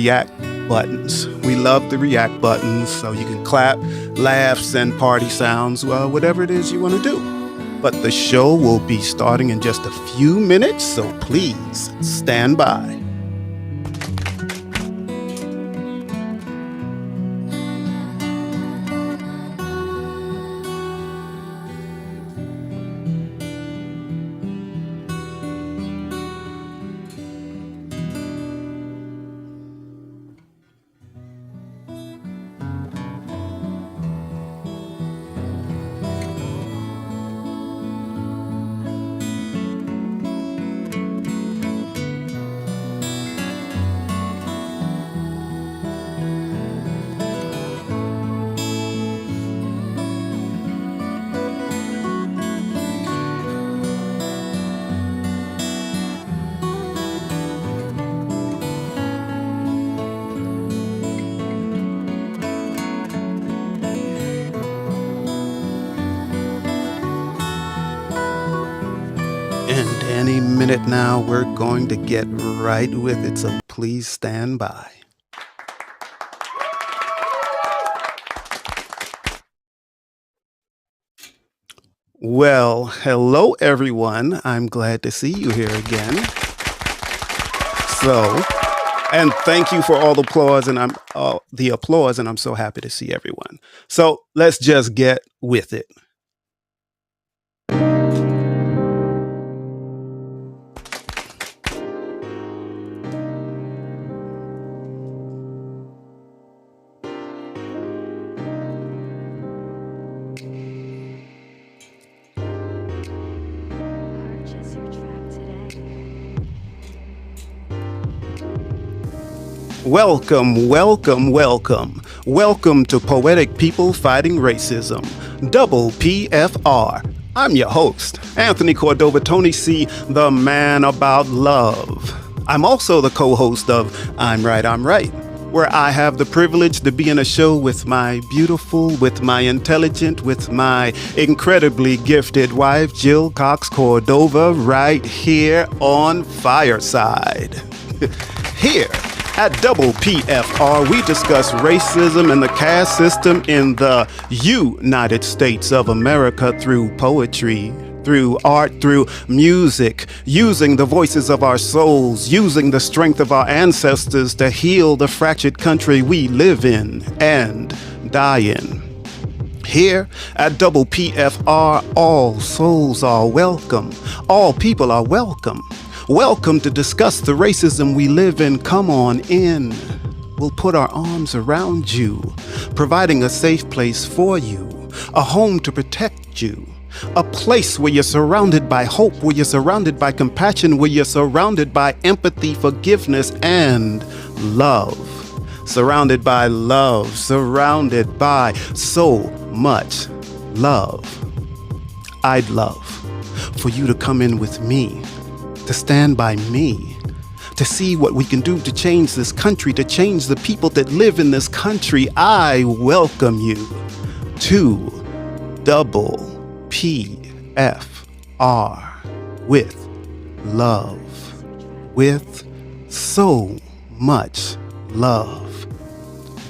react buttons. We love the react buttons so you can clap, laughs, and party sounds, well, whatever it is you want to do. But the show will be starting in just a few minutes, so please stand by. And any minute now, we're going to get right with it, so please stand by. Well, hello everyone. I'm glad to see you here again. And thank you for all the applause, and I'm so happy to see everyone. So let's just get with it. Purchase your track today. Welcome, welcome, welcome. Welcome to Poetic People Fighting Racism, Double PFR. I'm your host, Anthony Cordova Tony C., the man about love. I'm also the co-host of I'm Right, where I have the privilege to be in a show with my beautiful, with my intelligent, with my incredibly gifted wife, Jill Cox Cordova, right here on Fireside. Here at Double PFR, we discuss racism and the caste system in the United States of America through poetry, through art, through music, using the voices of our souls, using the strength of our ancestors to heal the fractured country we live in and die in. Here at Double PFR, all souls are welcome. All people are welcome. Welcome to discuss the racism we live in. Come on in. We'll put our arms around you, providing a safe place for you, a home to protect you, a place where you're surrounded by hope, where you're surrounded by compassion, where you're surrounded by empathy, forgiveness, and love. Surrounded by love, surrounded by so much love. I'd love for you to come in with me, to stand by me, to see what we can do to change this country, to change the people that live in this country. I welcome you to Double PFR with love, with so much love.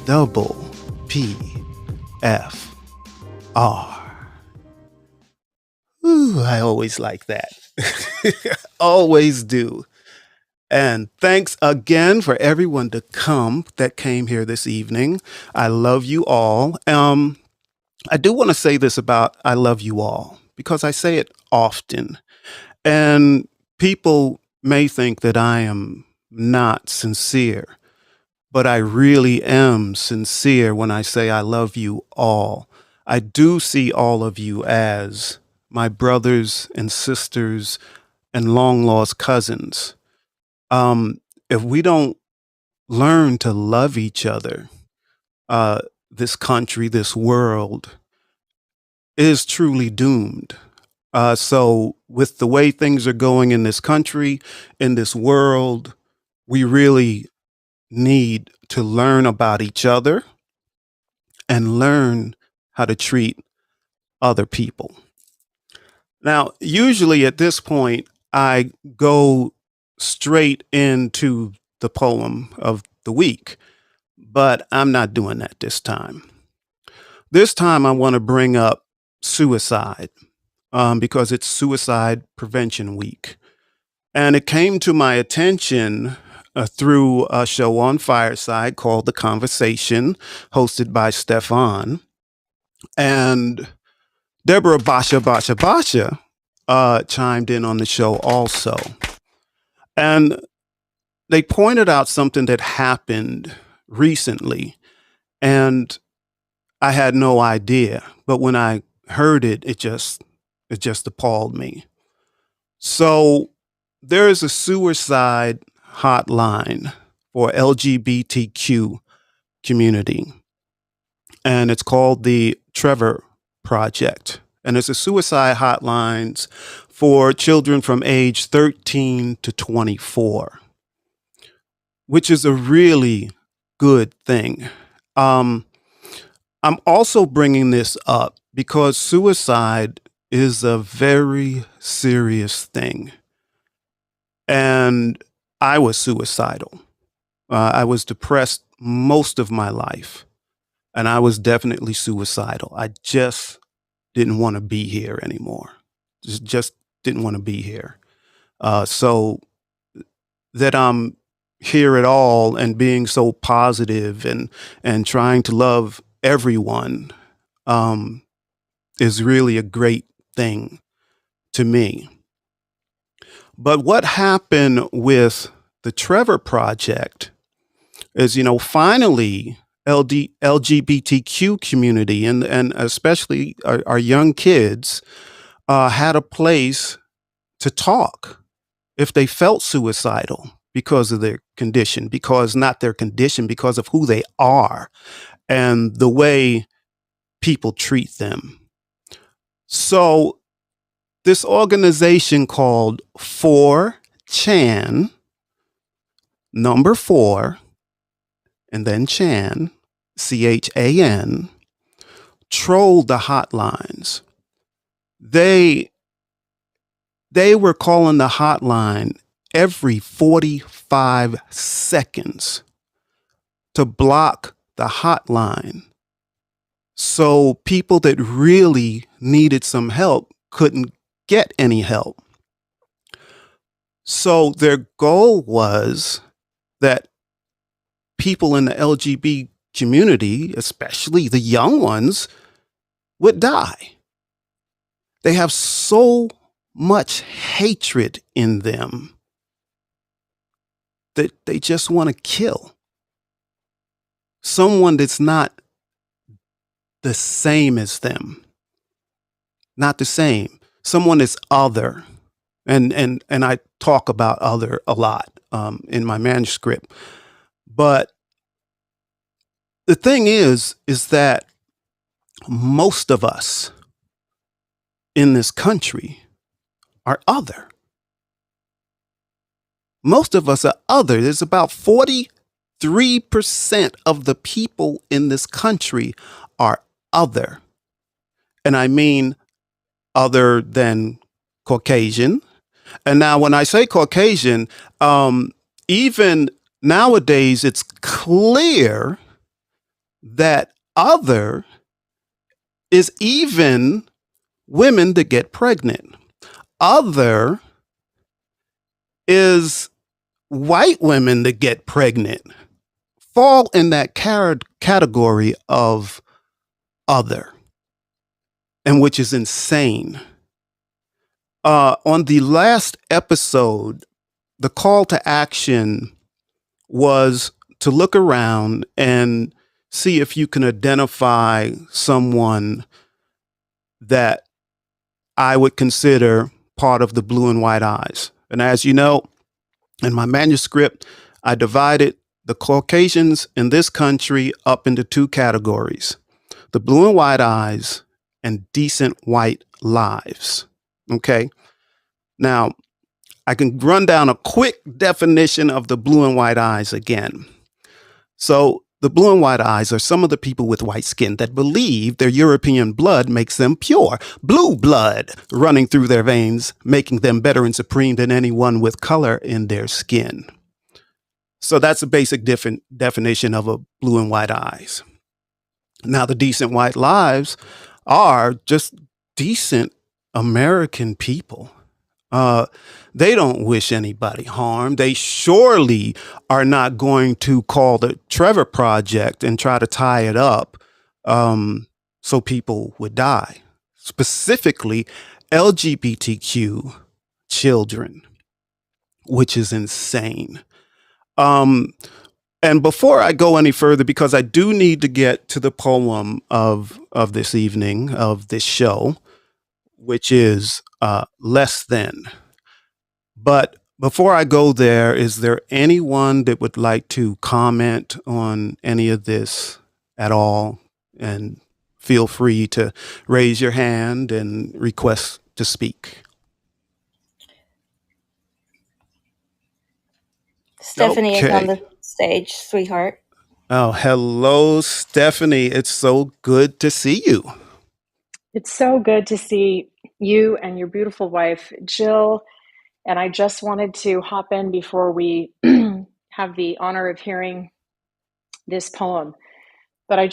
Double PFR. Ooh, I always like that. Always do. And thanks again for everyone that came here this evening. I love you all. I do want to say this about I love you all, because I say it often. And people may think that I am not sincere, but I really am sincere when I say I love you all. I do see all of you as my brothers and sisters and long lost cousins. If we don't learn to love each other, this country, this world is truly doomed. So with the way things are going in this country, in this world, we really need to learn about each other and learn how to treat other people. Now, usually at this point, I go straight into the poem of the week, but I'm not doing that this time. This time, I want to bring up suicide because it's Suicide Prevention Week. And it came to my attention through a show on Fireside called The Conversation, hosted by Stefan. And Deborah Basha chimed in on the show also. And they pointed out something that happened recently. And I had no idea. But when I heard it, it just appalled me. So there is a suicide hotline for LGBTQ community, and it's called the Trevor Project. And it's a suicide hotlines for children from age 13 to 24, which is a really good thing. I'm also bringing this up because suicide is a very serious thing. And I was suicidal. I was depressed most of my life. And I was definitely suicidal. I just didn't want to be here anymore. Just didn't want to be here. So that I'm here at all and being so positive and trying to love everyone is really a great thing to me. But what happened with the Trevor Project is, finally LGBTQ community and especially our young kids had a place to talk if they felt suicidal because of their condition, because of who they are and the way people treat them. So this organization called 4chan, number 4, and then Chan, CHAN, trolled the hotlines. They were calling the hotline every 45 seconds to block the hotline. So people that really needed some help couldn't get any help. So their goal was that people in the LGBT community, especially the young ones, would die. They have so much hatred in them that they just want to kill someone that's not the same as them. Not the same. Someone that's other. And I talk about other a lot in my manuscript. But the thing is that most of us in this country are other. Most of us are other. There's about 43% of the people in this country are other. And I mean other than Caucasian. And now when I say Caucasian, even nowadays it's clear that other is even women that get pregnant. Other is white women that get pregnant, fall in that category of other, and which is insane. On the last episode, the call to action was to look around and see if you can identify someone that I would consider part of the Blue and White Eyes. And as you know, in my manuscript, I divided the Caucasians in this country up into two categories: the Blue and White Eyes and decent white lives. Okay. Now, I can run down a quick definition of the Blue and White Eyes again. So the Blue and White Eyes are some of the people with white skin that believe their European blood makes them pure. Blue blood running through their veins, making them better and supreme than anyone with color in their skin. So that's a basic different definition of a blue and white eyes. Now, the decent white lives are just decent American people. Uh, they don't wish anybody harm. They surely are not going to call the Trevor Project and try to tie it up so people would die, specifically LGBTQ children, which is insane. Um, and before I go any further, because I do need to get to the poem of this evening, of this show, which is Less Than. But before I go there, is there anyone that would like to comment on any of this at all? And feel free to raise your hand and request to speak. Stephanie is on Okay. the stage, sweetheart. Oh, hello, Stephanie. It's so good to see you. It's so good to see you and your beautiful wife, Jill. And I just wanted to hop in before we have the honor of hearing this poem. But I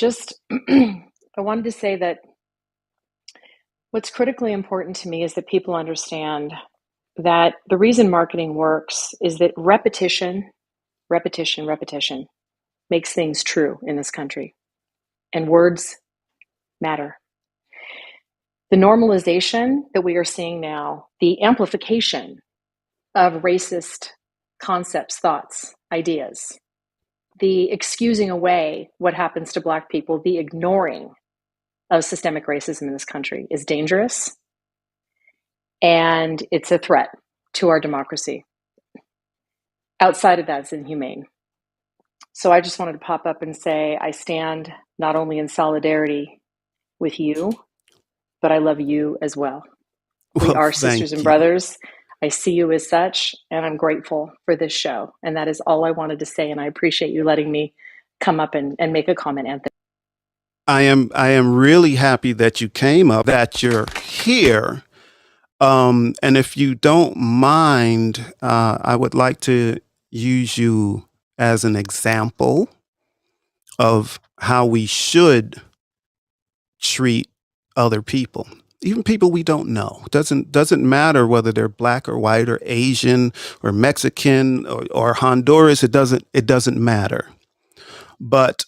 wanted to say that what's critically important to me is that people understand that the reason marketing works is that repetition, repetition, repetition makes things true in this country. And words matter. The normalization that we are seeing now, the amplification of racist concepts, thoughts, ideas, the excusing away what happens to Black people, the ignoring of systemic racism in this country is dangerous, and it's a threat to our democracy. Outside of that, it's inhumane. So I just wanted to pop up and say I stand not only in solidarity with you, but I love you as well. We Well, are sisters thank and you. brothers. I see you as such, and I'm grateful for this show. And that is all I wanted to say. And I appreciate you letting me come up and make a comment, Anthony. I am really happy that you came up, that you're here. And if you don't mind, I would like to use you as an example of how we should treat other people, even people we don't know. Doesn't matter whether they're black or white or Asian or Mexican or Honduras. It doesn't matter. But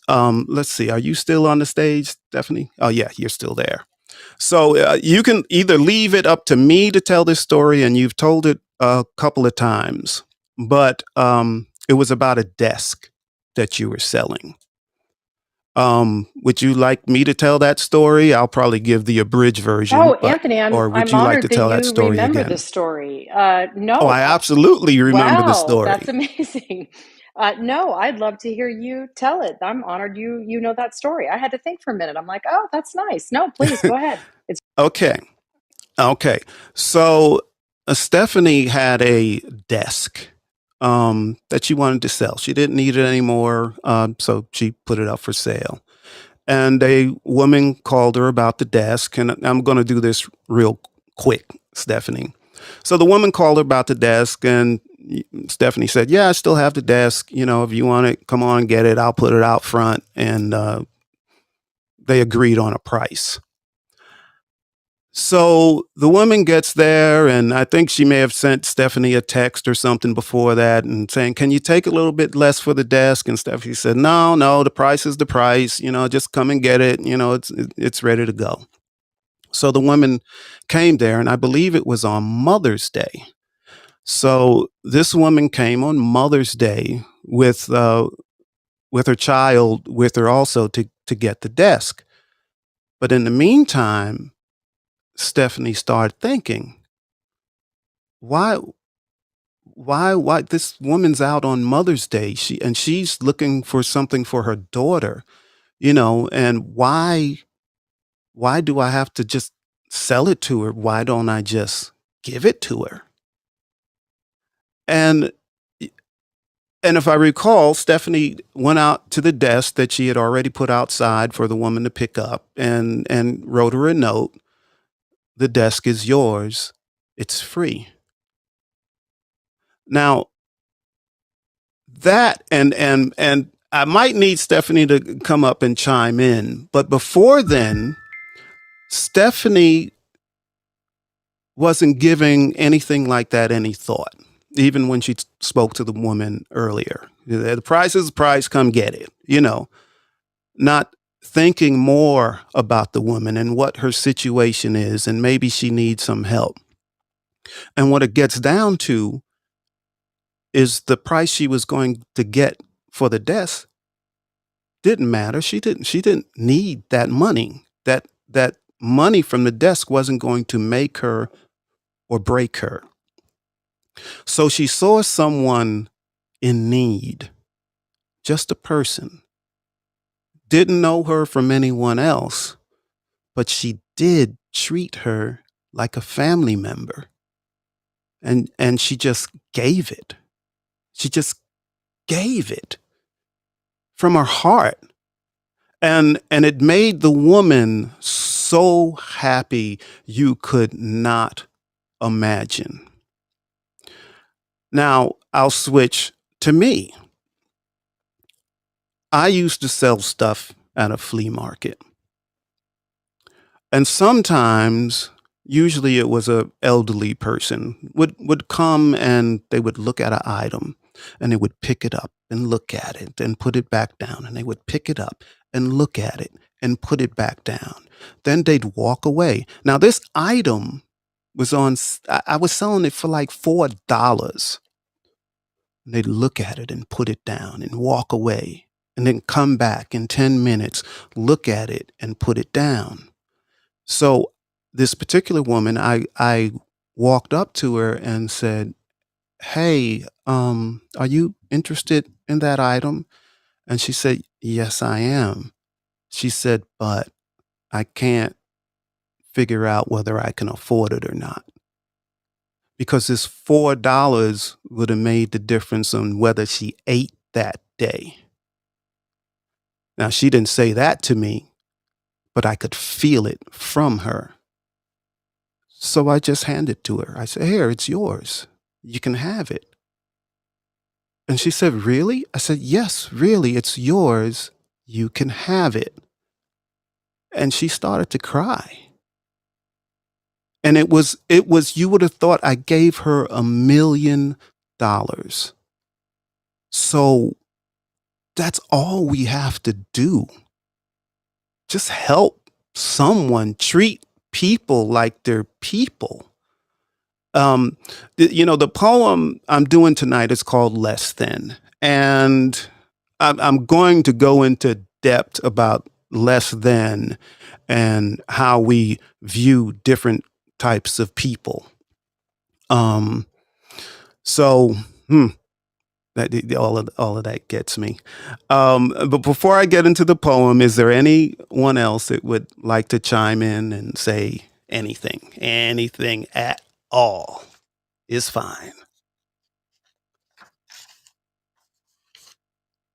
let's see. Are you still on the stage, Stephanie? Oh yeah, you're still there. So you can either leave it up to me to tell this story, and you've told it a couple of times, but it was about a desk that you were selling. Would you like me to tell that story? I'll probably give the abridged version, Oh, but Anthony, or would I'm you like to honored that tell that you story remember again? the story. Oh, No, I absolutely remember the wow, that's story. amazing. No, I'd love to hear you tell it. I'm honored you know that story. I had to think for a minute. I'm like, oh, that's nice. No, please go ahead. It's Okay. Okay. So Stephanie had a desk that she wanted to sell. She didn't need it anymore, so she put it up for sale. And a woman called her about the desk, and I'm going to do this real quick, Stephanie. So the woman called her about the desk, and Stephanie said, "Yeah, I still have the desk. You know, if you want it, come on, get it. I'll put it out front." And they agreed on a price. So the woman gets there, and I think she may have sent Stephanie a text or something before that and saying, "Can you take a little bit less for the desk?" And Stephanie said, "No, no, the price is the price. You know, just come and get it. You know, it's ready to go." So the woman came there, and I believe it was on Mother's Day. So this woman came on Mother's Day with her child with her also to get the desk. But in the meantime, Stephanie started thinking, why why this woman's out on Mother's Day, she's looking for something for her daughter, and why do I have to just sell it to her? Why don't I just give it to her? And and if I recall, Stephanie went out to the desk that she had already put outside for the woman to pick up and wrote her a note. The desk is yours. It's free. Now, that and I might need Stephanie to come up and chime in, but before then, Stephanie wasn't giving anything like that any thought, even when she spoke to the woman earlier. The price is the price, come get it, not thinking more about the woman and what her situation is, and maybe she needs some help. And what it gets down to is the price she was going to get for the desk didn't matter. She didn't need that money. That money from the desk wasn't going to make her or break her. So she saw someone in need, just a person. Didn't know her from anyone else, but she did treat her like a family member. And she just gave it. She just gave it from her heart. And it made the woman so happy you could not imagine. Now, I'll switch to me. I used to sell stuff at a flea market. And sometimes, usually it was a elderly person, would come and they would look at an item and they would pick it up and look at it and put it back down. And they would pick it up and look at it and put it back down. Then they'd walk away. Now, this item was I was selling it for like $4. And they'd look at it and put it down and walk away and then come back in 10 minutes, look at it and put it down. So this particular woman, I walked up to her and said, "Hey, are you interested in that item?" And she said, "Yes, I am." She said, "But I can't figure out whether I can afford it or not." Because this $4 would have made the difference on whether she ate that day. Now, she didn't say that to me, but I could feel it from her. So I just handed it to her. I said, "Here, it's yours. You can have it." And she said, "Really?" I said, "Yes, really, it's yours. You can have it." And she started to cry. And it was, you would have thought I gave her $1 million. So that's all we have to do. Just help someone, treat people like they're people. The poem I'm doing tonight is called Less Than. And I'm going to go into depth about less than and how we view different types of people. So all of that gets me. But before I get into the poem, is there anyone else that would like to chime in and say anything? Anything at all is fine.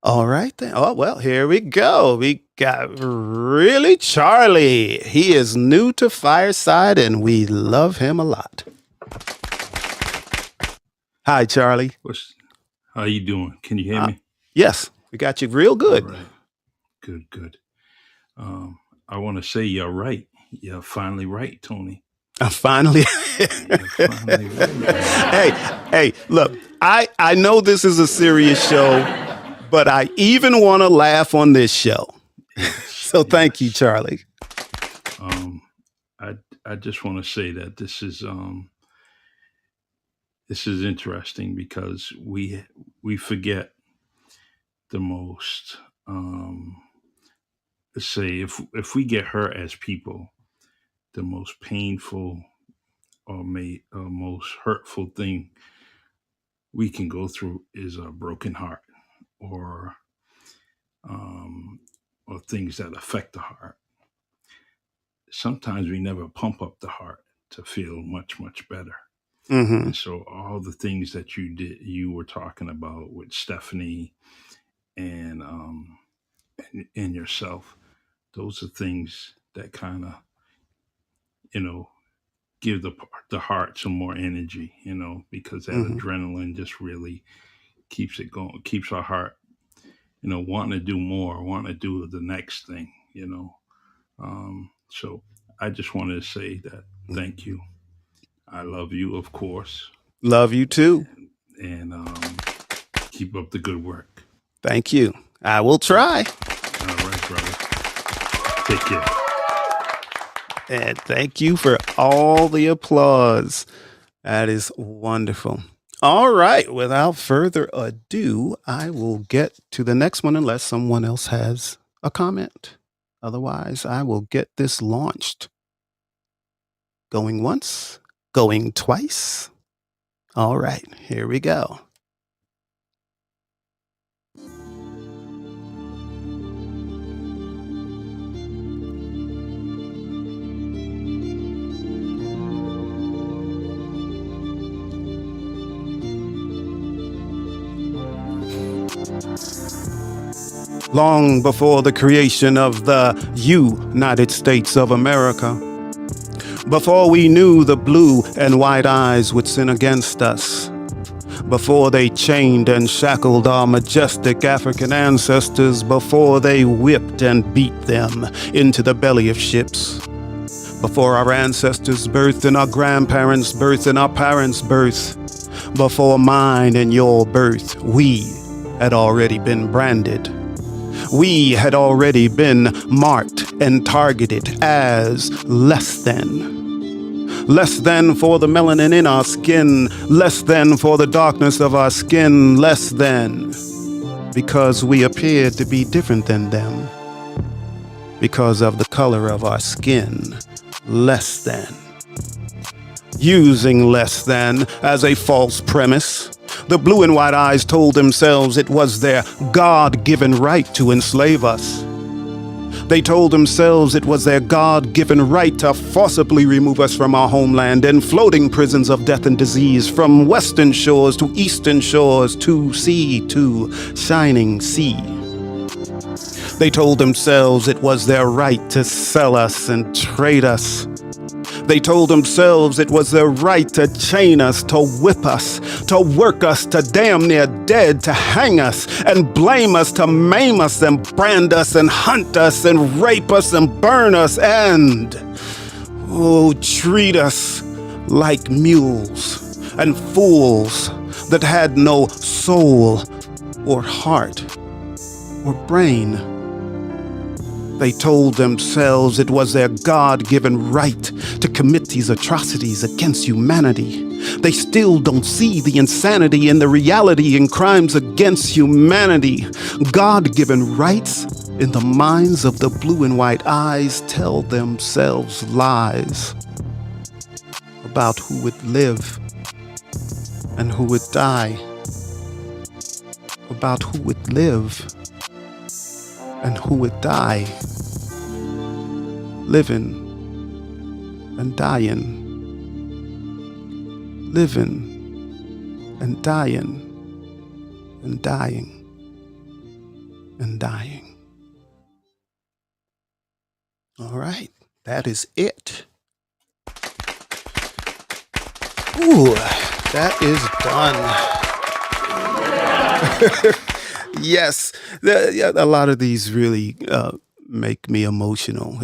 All right then. Oh, well, here we go. We got Really Charlie. He is new to Fireside and we love him a lot. Hi, Charlie. How you doing? Can you hear me? Yes, we got you real good. All right. Good. I want to say you're right. You're finally right, Tony. I'm finally. You're finally right. Hey, look, I know this is a serious show, but I even want to laugh on this show. So thank you, Charlie. I just want to say that this is interesting because we forget the most. Let's say if we get hurt as people, the most painful or most hurtful thing we can go through is a broken heart, or things that affect the heart. Sometimes we never pump up the heart to feel much better. Mm-hmm. And so all the things that you were talking about with Stephanie and yourself, those are things that kind of, give the heart some more energy, because that adrenaline just really keeps it going, keeps our heart, wanting to do more, wanting to do the next thing. So I just wanted to say that thank you. I love you, of course, Love you too. and keep up the good work. Thank you. I will try. All right, brother. Take care. And thank you for all the applause. That is wonderful. All right. Without further ado, I will get to the next one unless someone else has a comment. Otherwise, I will get this launched. Going once, going twice. All right. Here we go. Long before the creation of the United States of America, before we knew the blue and white eyes would sin against us, before they chained and shackled our majestic African ancestors, before they whipped and beat them into the belly of ships, before our ancestors' birth and our grandparents' birth and our parents' birth, before mine and your birth, we had already been branded. We had already been marked and targeted as less than. Less than for the melanin in our skin, less than for the darkness of our skin, less than because we appeared to be different than them. Because of the color of our skin, less than. Using less than as a false premise, the blue and white eyes told themselves it was their God-given right to enslave us. They told themselves it was their God-given right to forcibly remove us from our homeland in floating prisons of death and disease, from western shores to eastern shores, to sea to shining sea. They told themselves it was their right to sell us and trade us. They told themselves it was their right to chain us, to whip us, to work us to damn near dead, to hang us and blame us, to maim us and brand us and hunt us and rape us and burn us and, treat us like mules and fools that had no soul or heart or brain. They told themselves it was their God-given right to commit these atrocities against humanity. They still don't see the insanity and the reality in crimes against humanity. God-given rights in the minds of the blue and white eyes tell themselves lies about who would live and who would die. About who would live and who would die. Living and dying. Living and dying and dying and dying. All right, that is it. Ooh, that is done. Yes, a lot of these really make me emotional.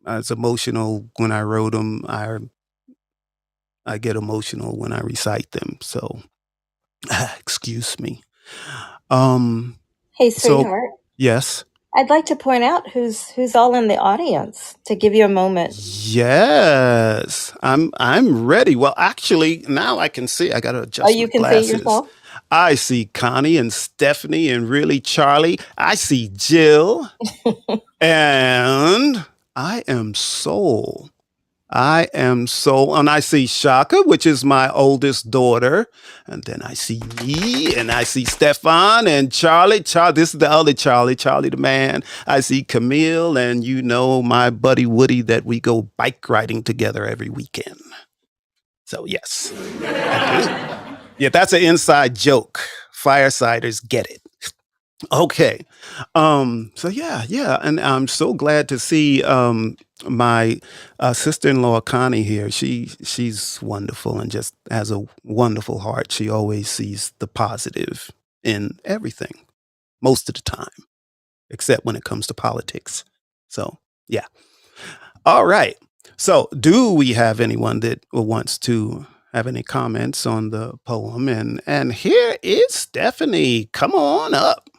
I was emotional when I wrote them. I get emotional when I recite them. So, excuse me. Hey, So, sweetheart. yes. I'd like to point out who's all in the audience to give you a moment. Yes, I'm ready. Well, actually, now I can see. I got to Oh, adjust you my can see glasses. yourself? I see Connie and Stephanie and really Charlie. I see Jill. And I am Soul. I am Soul. And I see Shaka, which is my oldest daughter. And then I see me, and I see Stefan and Charlie. This is the other Charlie, Charlie the man. I see Camille, and my buddy Woody that we go bike riding together every weekend. So, yes, I do. Yeah, that's an inside joke. Firesiders get it. Okay. So yeah, and I'm so glad to see my sister-in-law Connie here. She's wonderful and just has a wonderful heart. She always sees the positive in everything most of the time, except when it comes to politics. So yeah. All right. So do we have anyone that wants to have any comments on the poem? And here is Stephanie. Come on up.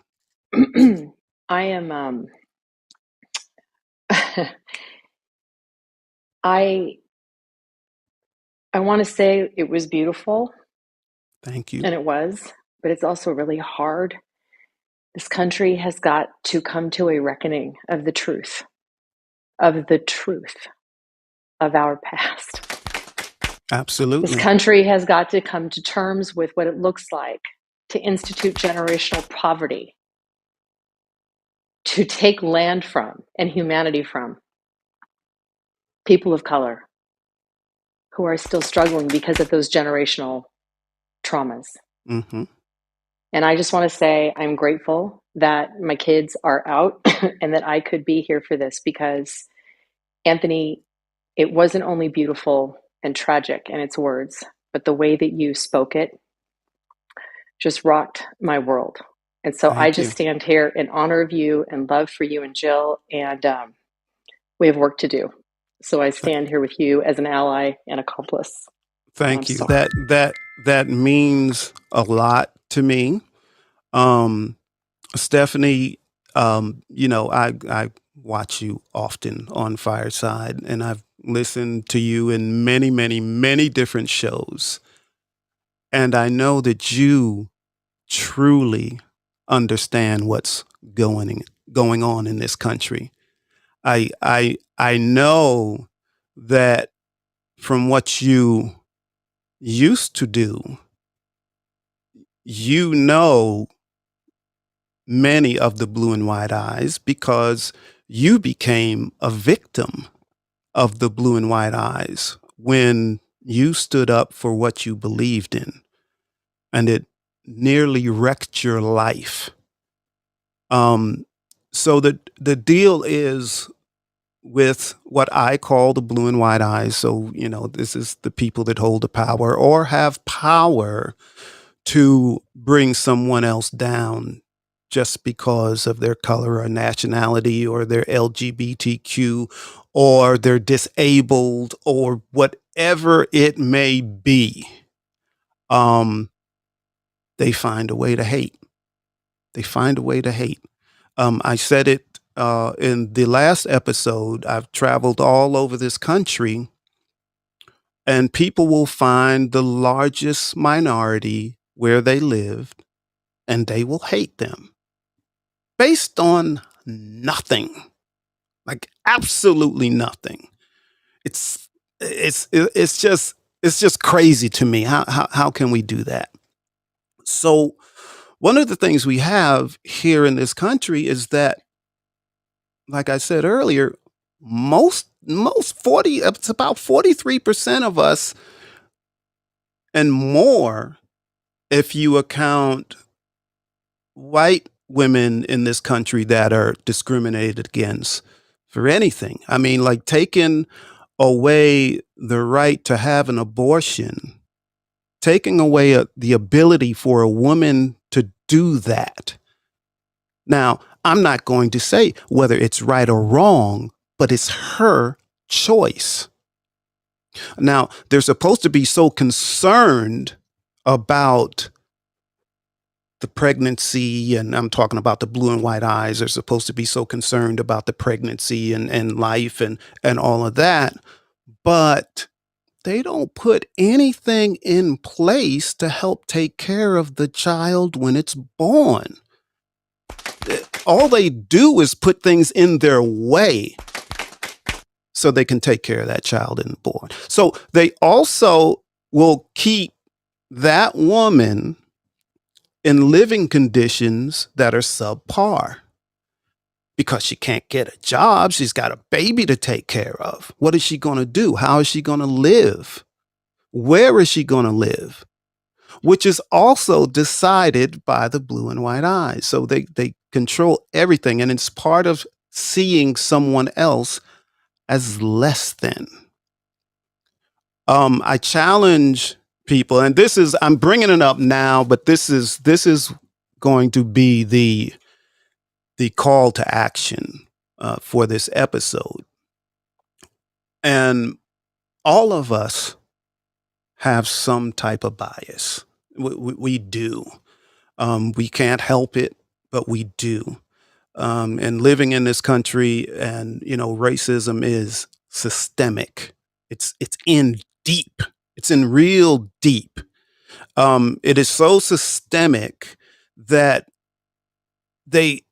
I am I want to say it was beautiful, Thank you. and it was, but it's also really hard. This country has got to come to a reckoning of the truth of our past. This Absolutely. country has got to come to terms with what it looks like to institute generational poverty, to take land from and humanity from people of color who are still struggling because of those generational traumas. Hmm. And I just want to say I'm grateful that my kids are out and that I could be here for this because, Anthony, it wasn't only beautiful and tragic in its words, but the way that you spoke it just rocked my world. And so I Thank just you. stand here in honor of you and love for you and Jill, and we have work to do. So I Th- stand here with you as an ally and accomplice. And I'm Thank you. sorry. That means a lot to me. Um, Stephanie, I watch you often on Fireside, and I've listened to you in many, many, many different shows, and I know that you truly understand what's going on in this country. I know that from what you used to do, you know many of the blue and white eyes because you became a victim of the blue and white eyes when you stood up for what you believed in, and it nearly wrecked your life. Um, so the deal is with what I call the blue and white eyes. So, this is the people that hold the power or have power to bring someone else down just because of their color or nationality or their LGBTQ or they're disabled or whatever it may be. Um, they find a way to hate. They find a way to hate. I said it in the last episode. I've traveled all over this country, and people will find the largest minority where they live, and they will hate them based on nothing, like absolutely nothing. It's it's just crazy to me. How can we do that? So one of the things we have here in this country is that, like I said earlier, most 40 it's about 43% of us and more if you account white women in this country that are discriminated against for anything. I mean, like taking away the right to have an abortion, taking away the ability for a woman to do that. Now, I'm not going to say whether it's right or wrong, but it's her choice. Now, they're supposed to be so concerned about the pregnancy, and I'm talking about the blue and white eyes, are supposed to be so concerned about the pregnancy and life and all of that, but they don't put anything in place to help take care of the child when it's born. All they do is put things in their way so they can take care of that child and born. So they also will keep that woman in living conditions that are subpar because she can't get a job. She's got a baby to take care of. What is she going to do? How is she going to live? Where is she going to live? which is also decided by the blue and white eyes. So they control everything, and it's part of seeing someone else as less than. I challenge people, and I'm bringing it up now, but this is going to be the call to action for this episode. And all of us have some type of bias. We do. We can't help it, but we do. And living in this country, and racism is systemic. It's in deep. It's in real deep. It is so systemic that they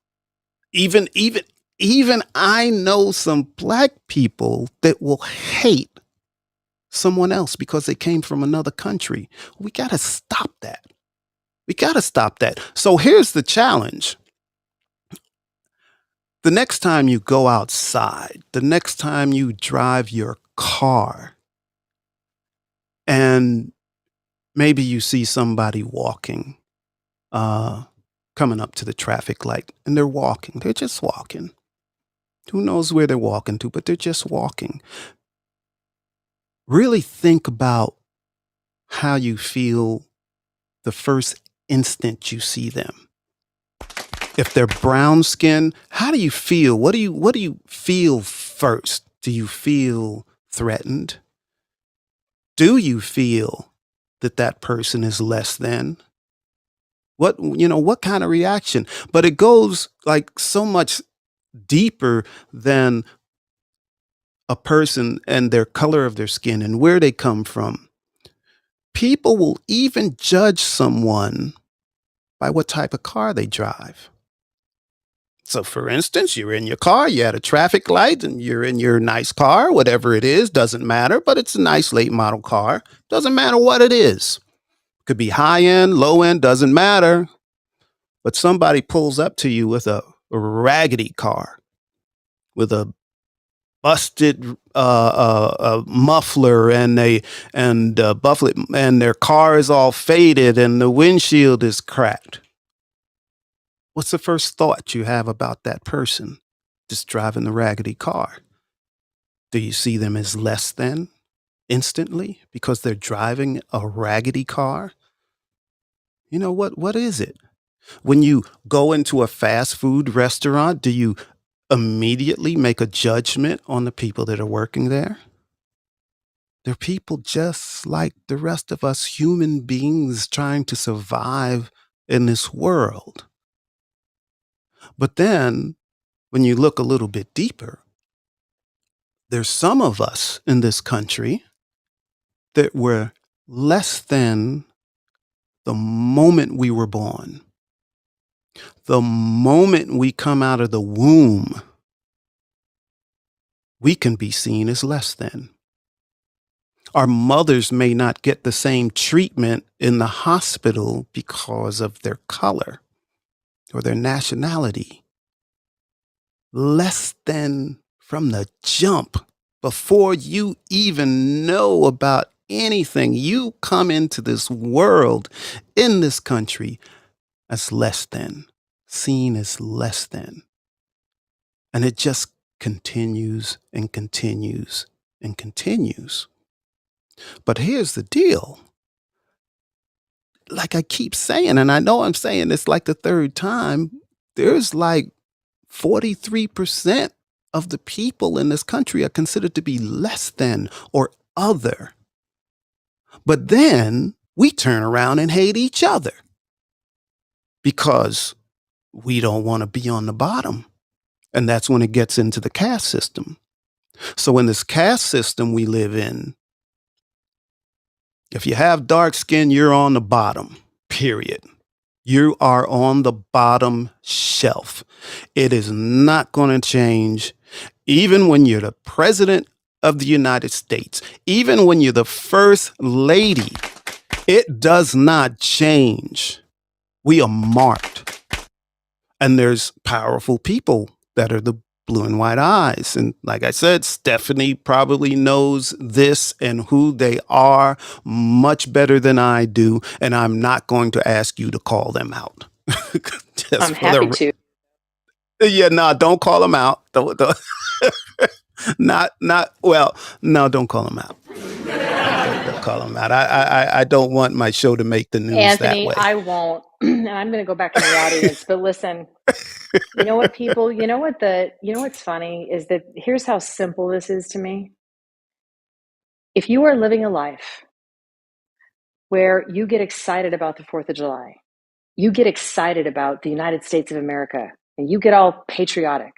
even I know some black people that will hate someone else because they came from another country. We got to stop that. We got to stop that. So here's the challenge. The next time you go outside, the next time you drive your car, and maybe you see somebody walking, coming up to the traffic light, and they're just walking. Who knows where they're walking to, but they're just walking. Really think about how you feel the first instant you see them. If they're brown skin, how do you feel? What do you feel first? Do you feel threatened? Do you feel that person is less than? What kind of reaction? But it goes like so much deeper than a person and their color of their skin and where they come from. People will even judge someone by what type of car they drive. So, for instance, you're in your car, you're at a traffic light, and you're in your nice car, whatever it is, doesn't matter, but it's a nice late model car. Doesn't matter what it is. Could be high end, low end, doesn't matter. But somebody pulls up to you with a raggedy car, with a busted muffler and bufflet, and their car is all faded and the windshield is cracked. What's the first thought you have about that person just driving the raggedy car? Do you see them as less than instantly because they're driving a raggedy car? You know what is it? When you go into a fast food restaurant, do you immediately make a judgment on the people that are working there? They're people just like the rest of us human beings trying to survive in this world. But then, when you look a little bit deeper, there's some of us in this country that were less than the moment we were born. The moment we come out of the womb, we can be seen as less than. Our mothers may not get the same treatment in the hospital because of their color or their nationality. Less than from the jump. Before you even know about anything, you come into this world, in this country, as less than, seen as less than. And it just continues and continues and continues. But here's the deal. Like I keep saying, and I know I'm saying this like the third time, there's like 43% of the people in this country are considered to be less than or other. But then we turn around and hate each other because we don't want to be on the bottom. And that's when it gets into the caste system. So in this caste system we live in, if you have dark skin, you're on the bottom, period. You are on the bottom shelf. It is not going to change. Even when you're the president of the United States, even when you're the first lady, it does not change. We are marked. And there's powerful people that are the blue and white eyes. And like I said, Stephanie probably knows this and who they are much better than I do. And I'm not going to ask you to call them out. Just I'm for the happy to. yeah, no, don't call them out. Don't not well. No, don't call them out. Don't call them out. I don't want my show to make the news that Anthony, way. I won't. And I'm going to go back in the audience. But listen, you know what, people? You know what's funny is that here's how simple this is to me. If you are living a life where you get excited about the 4th of July, you get excited about the United States of America, and you get all patriotic,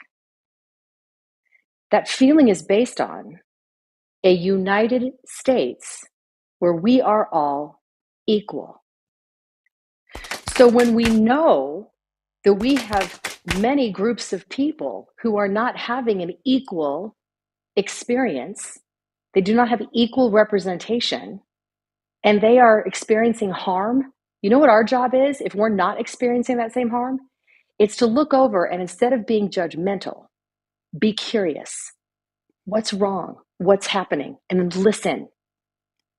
that feeling is based on a United States where we are all equal. So when we know that we have many groups of people who are not having an equal experience, they do not have equal representation, and they are experiencing harm, you know what our job is if we're not experiencing that same harm? It's to look over and instead of being judgmental, be curious. What's wrong? What's happening? And then listen.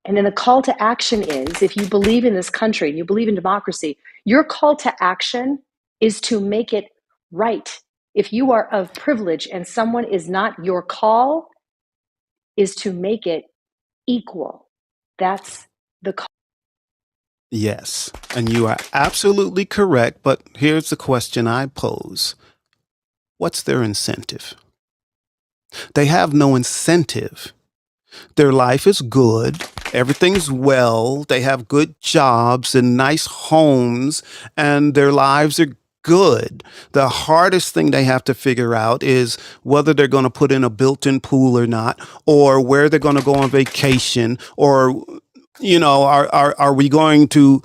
And then the call to action is, if you believe in this country and you believe in democracy, your call to action is to make it right. If you are of privilege and someone is not, your call is to make it equal. That's the call. Yes, and you are absolutely correct. But here's the question I pose: what's their incentive? They have no incentive. Their life is good. Everything's well. They have good jobs and nice homes, and their lives are good. The hardest thing they have to figure out is whether they're going to put in a built-in pool or not, or where they're going to go on vacation, or are we going to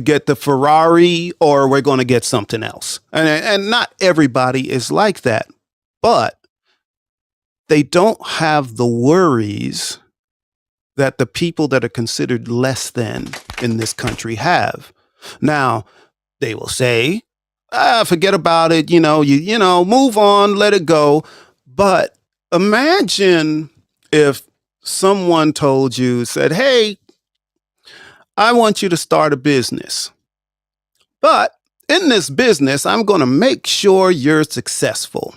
get the Ferrari, or we're going to get something else? And not everybody is like that, but they don't have the worries that the people that are considered less than in this country have. Now, they will say, forget about it, move on, let it go. But imagine if someone said, hey, I want you to start a business. But in this business, I'm going to make sure you're successful.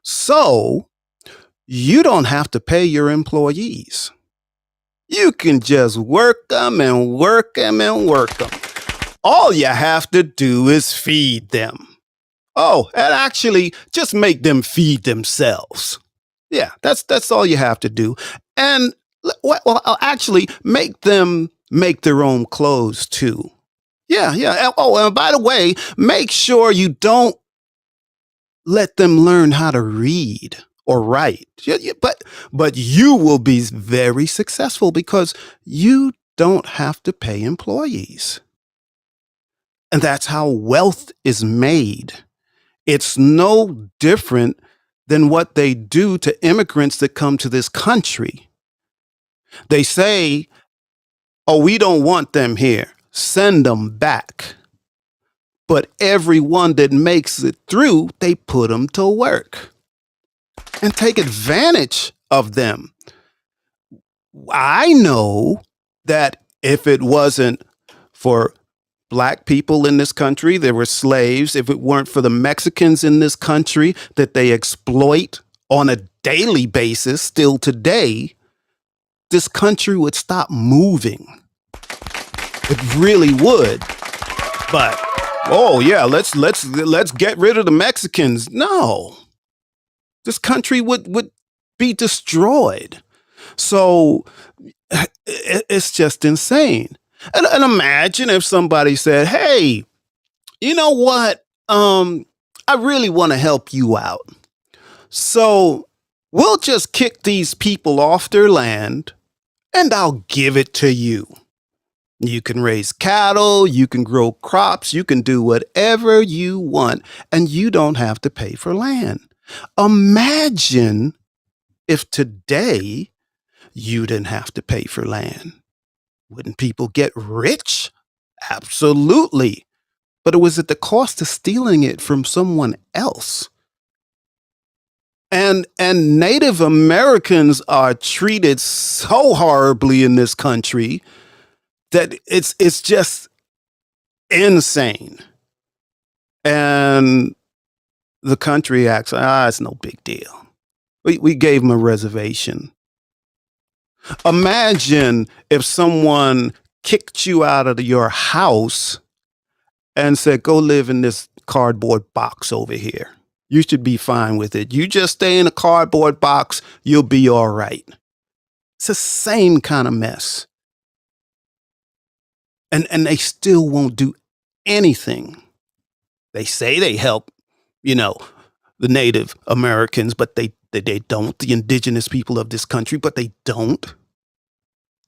So you don't have to pay your employees. You can just work them and work them and work them. All you have to do is feed them. Oh, and actually just make them feed themselves. Yeah, that's all you have to do. And actually make them make their own clothes too. Yeah. Oh, and by the way, make sure you don't let them learn how to read or write. But you will be very successful because you don't have to pay employees. And that's how wealth is made. It's no different than what they do to immigrants that come to this country. They say, oh, we don't want them here. Send them back. But everyone that makes it through, they put them to work and take advantage of them. I know that if it wasn't for Black people in this country, there were slaves. If it weren't for the Mexicans in this country that they exploit on a daily basis still today, this country would stop moving. It really would. But oh yeah, let's get rid of the Mexicans. No. This country would be destroyed. So it's just insane. And imagine if somebody said, hey, you know what? I really want to help you out. So we'll just kick these people off their land and I'll give it to you. You can raise cattle, you can grow crops, you can do whatever you want, and you don't have to pay for land. Imagine if today you didn't have to pay for land. Wouldn't people get rich? Absolutely. But it was at the cost of stealing it from someone else. And Native Americans are treated so horribly in this country that it's just insane. And the country acts, it's no big deal. We gave them a reservation. Imagine if someone kicked you out of your house and said, go live in this cardboard box over here. You should be fine with it. You just stay in a cardboard box, you'll be all right. It's the same kind of mess. And they still won't do anything. They say they help, you know, the Native Americans, but they don't, the indigenous people of this country, but they don't.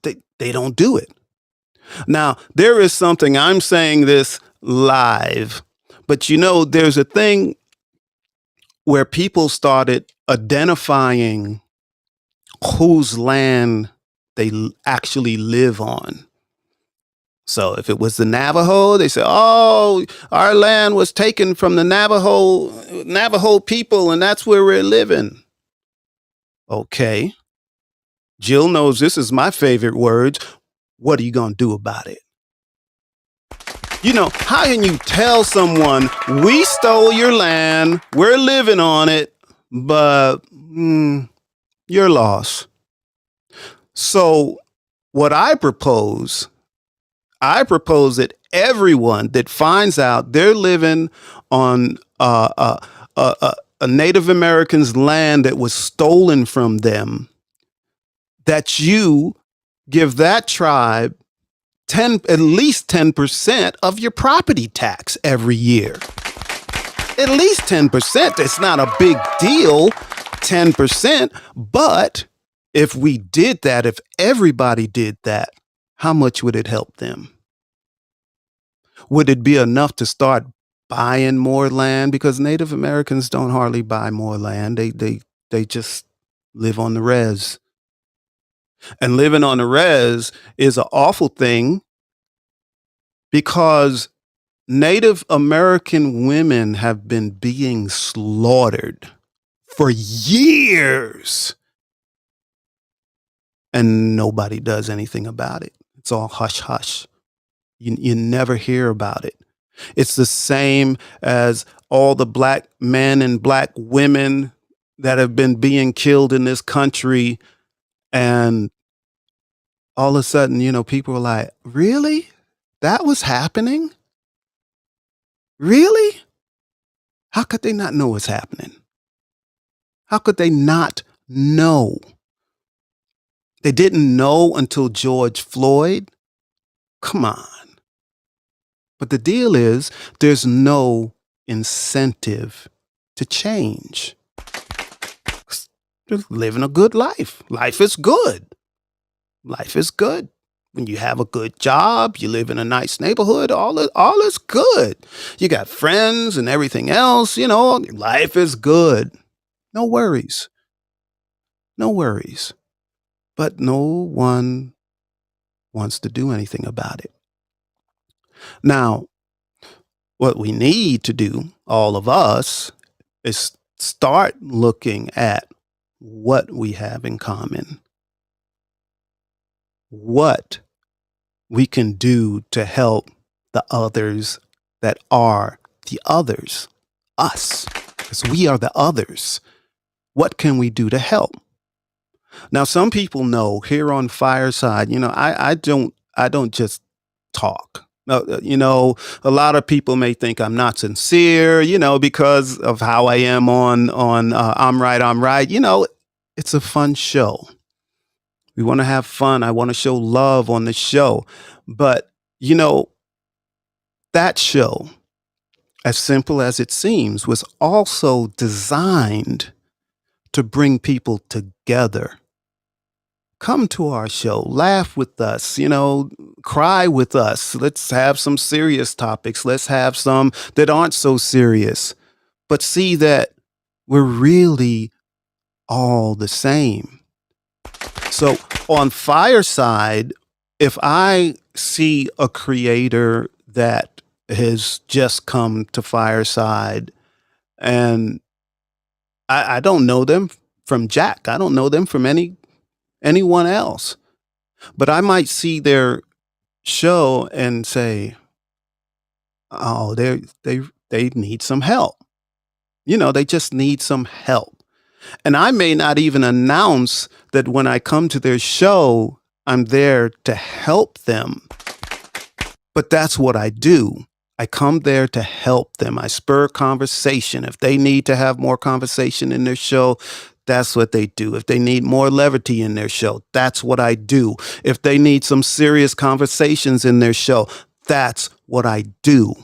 They don't do it. Now, there is something, I'm saying this live, but you know, there's a thing where people started identifying whose land they actually live on. So if it was the Navajo, they say, oh, our land was taken from the Navajo people, and that's where we're living. Okay. Jill knows this is my favorite words. What are you going to do about it? You know, how can you tell someone, we stole your land, we're living on it, but your loss. So what I propose that everyone that finds out they're living on a Native American's land that was stolen from them, that you give that tribe at least 10% of your property tax every year. At least 10%. It's not a big deal, 10%. But if we did that, if everybody did that, how much would it help them? Would it be enough to start buying more land? Because Native Americans don't hardly buy more land. They just live on the res. And living on the res is an awful thing because Native American women have been being slaughtered for years. And nobody does anything about it. It's all hush hush. You never hear about it. It's the same as all the black men and black women that have been being killed in this country. And all of a sudden, you know, people are like, really? That was happening? Really? How could they not know what's happening? How could they not know? They didn't know until George Floyd? Come on. But the deal is, there's no incentive to change. They're living a good life. Life is good. Life is good. When you have a good job, you live in a nice neighborhood, all is good. You got friends and everything else, you know, life is good. No worries. No worries. But no one wants to do anything about it. Now, what we need to do, all of us, is start looking at what we have in common. What we can do to help the others that are the others, us, because we are the others. What can we do to help? Now, some people know here on Fireside, you know, I don't just talk. You know, a lot of people may think I'm not sincere, you know, because of how I am on I'm Right. You know, it's a fun show. We want to have fun. I want to show love on the show. But, you know, that show, as simple as it seems, was also designed to bring people together. Come to our show, laugh with us, you know, cry with us. Let's have some serious topics. Let's have some that aren't so serious, but see that we're really all the same. So on Fireside, if I see a creator that has just come to Fireside and I don't know them from Jack. I don't know them from anyone else. But I might see their show and say, "Oh, they need some help." They just need some help. And I may not even announce that when I come to their show, I'm there to help them. But that's what I do. I come there to help them. I spur conversation. If they need to have more conversation in their show, that's what they do. If they need more levity in their show, that's what I do. If they need some serious conversations in their show, that's what I do.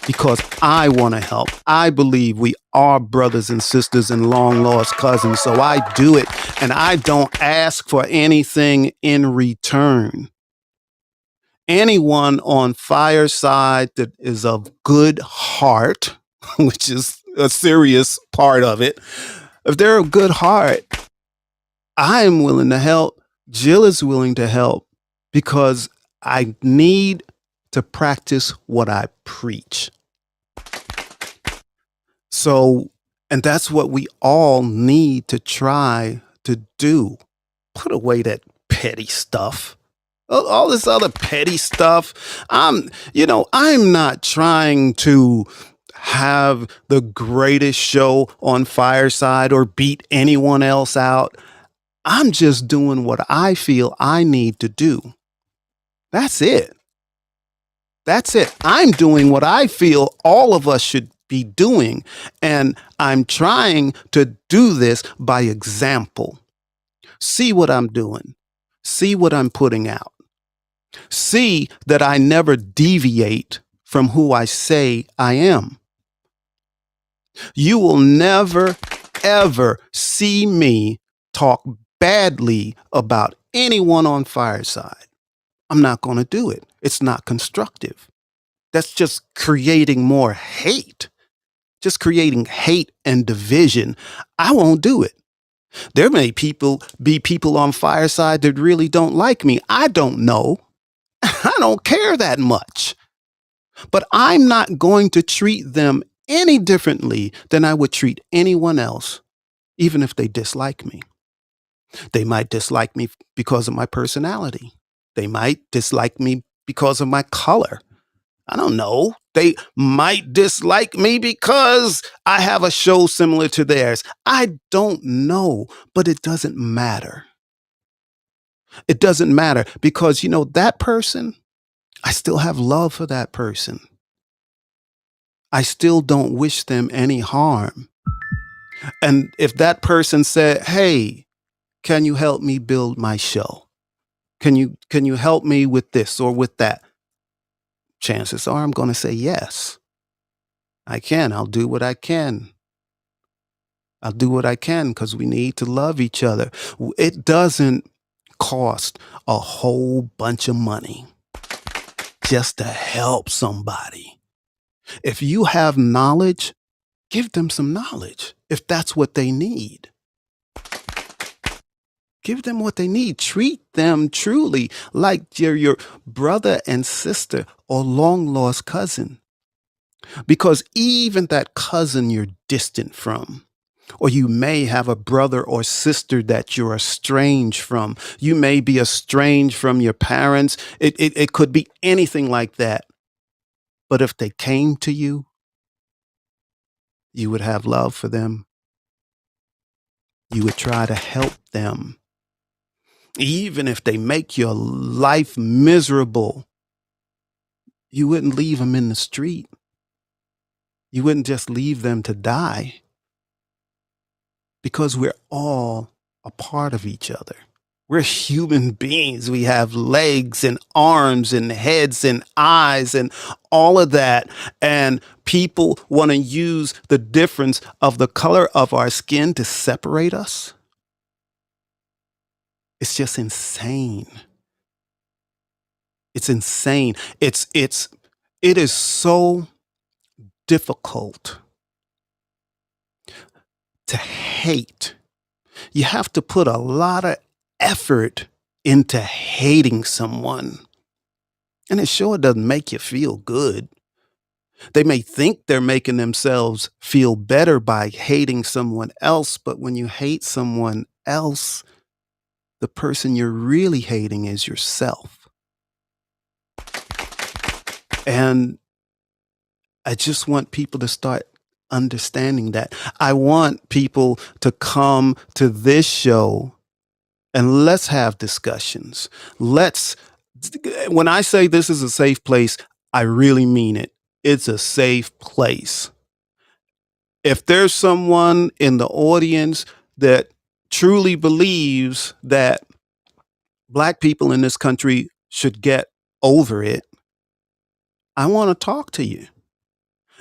Because I want to help. I believe we are brothers and sisters and long lost cousins. So I do it, and I don't ask for anything in return. Anyone on Fireside that is of good heart, which is a serious part of it, if they're of good heart, I am willing to help. Jill is willing to help because I need to practice what I preach. So, and that's what we all need to try to do. Put away that petty stuff. All this other petty stuff. I'm not trying to have the greatest show on Fireside or beat anyone else out. I'm just doing what I feel I need to do. That's it. That's it. I'm doing what I feel all of us should be doing. And I'm trying to do this by example. See what I'm doing. See what I'm putting out. See that I never deviate from who I say I am. You will never, ever see me talk badly about anyone on Fireside. I'm not going to do it. It's not constructive. That's just creating more hate. Just creating hate and division. I won't do it. There may be people on Fireside that really don't like me. I don't know. I don't care that much. But I'm not going to treat them any differently than I would treat anyone else, even if they dislike me. They might dislike me because of my personality. They might dislike me because of my color. I don't know. They might dislike me because I have a show similar to theirs. I don't know, but it doesn't matter. It doesn't matter because, that person, I still have love for that person. I still don't wish them any harm. And if that person said, "Hey, can you help me build my show? Can you help me with this or with that?" Chances are I'm going to say yes. I can. I'll do what I can. I'll do what I can because we need to love each other. It doesn't cost a whole bunch of money just to help somebody. If you have knowledge, give them some knowledge if that's what they need. Give them what they need. Treat them truly like your brother and sister or long lost cousin. Because even that cousin you're distant from, or you may have a brother or sister that you're estranged from. You may be estranged from your parents. It could be anything like that. But if they came to you, you would have love for them. You would try to help them. Even if they make your life miserable, you wouldn't leave them in the street. You wouldn't just leave them to die. Because we're all a part of each other. We're human beings. We have legs and arms and heads and eyes and all of that. And people want to use the difference of the color of our skin to separate us. It's just insane. It's insane. It is so difficult to hate. You have to put a lot of effort into hating someone. And it sure doesn't make you feel good. They may think they're making themselves feel better by hating someone else, but when you hate someone else, the person you're really hating is yourself. And I just want people to start understanding that. I want people to come to this show and let's have discussions. When I say this is a safe place, I really mean it. It's a safe place. If there's someone in the audience that truly believes that Black people in this country should get over it, I want to talk to you.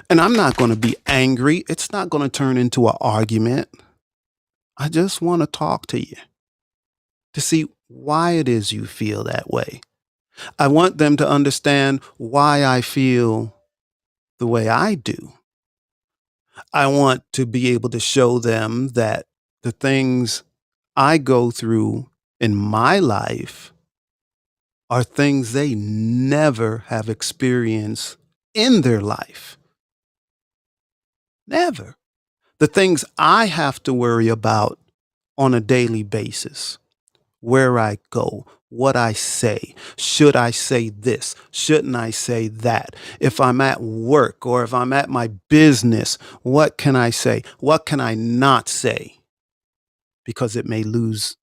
And I'm not going to be angry. It's not going to turn into an argument. I just want to talk to you to see why it is you feel that way. I want them to understand why I feel the way I do. I want to be able to show them that the things I go through in my life are things they never have experienced in their life. Never. The things I have to worry about on a daily basis, where I go, what I say, should I say this, shouldn't I say that? If I'm at work or if I'm at my business, what can I say? What can I not say? Because I may lose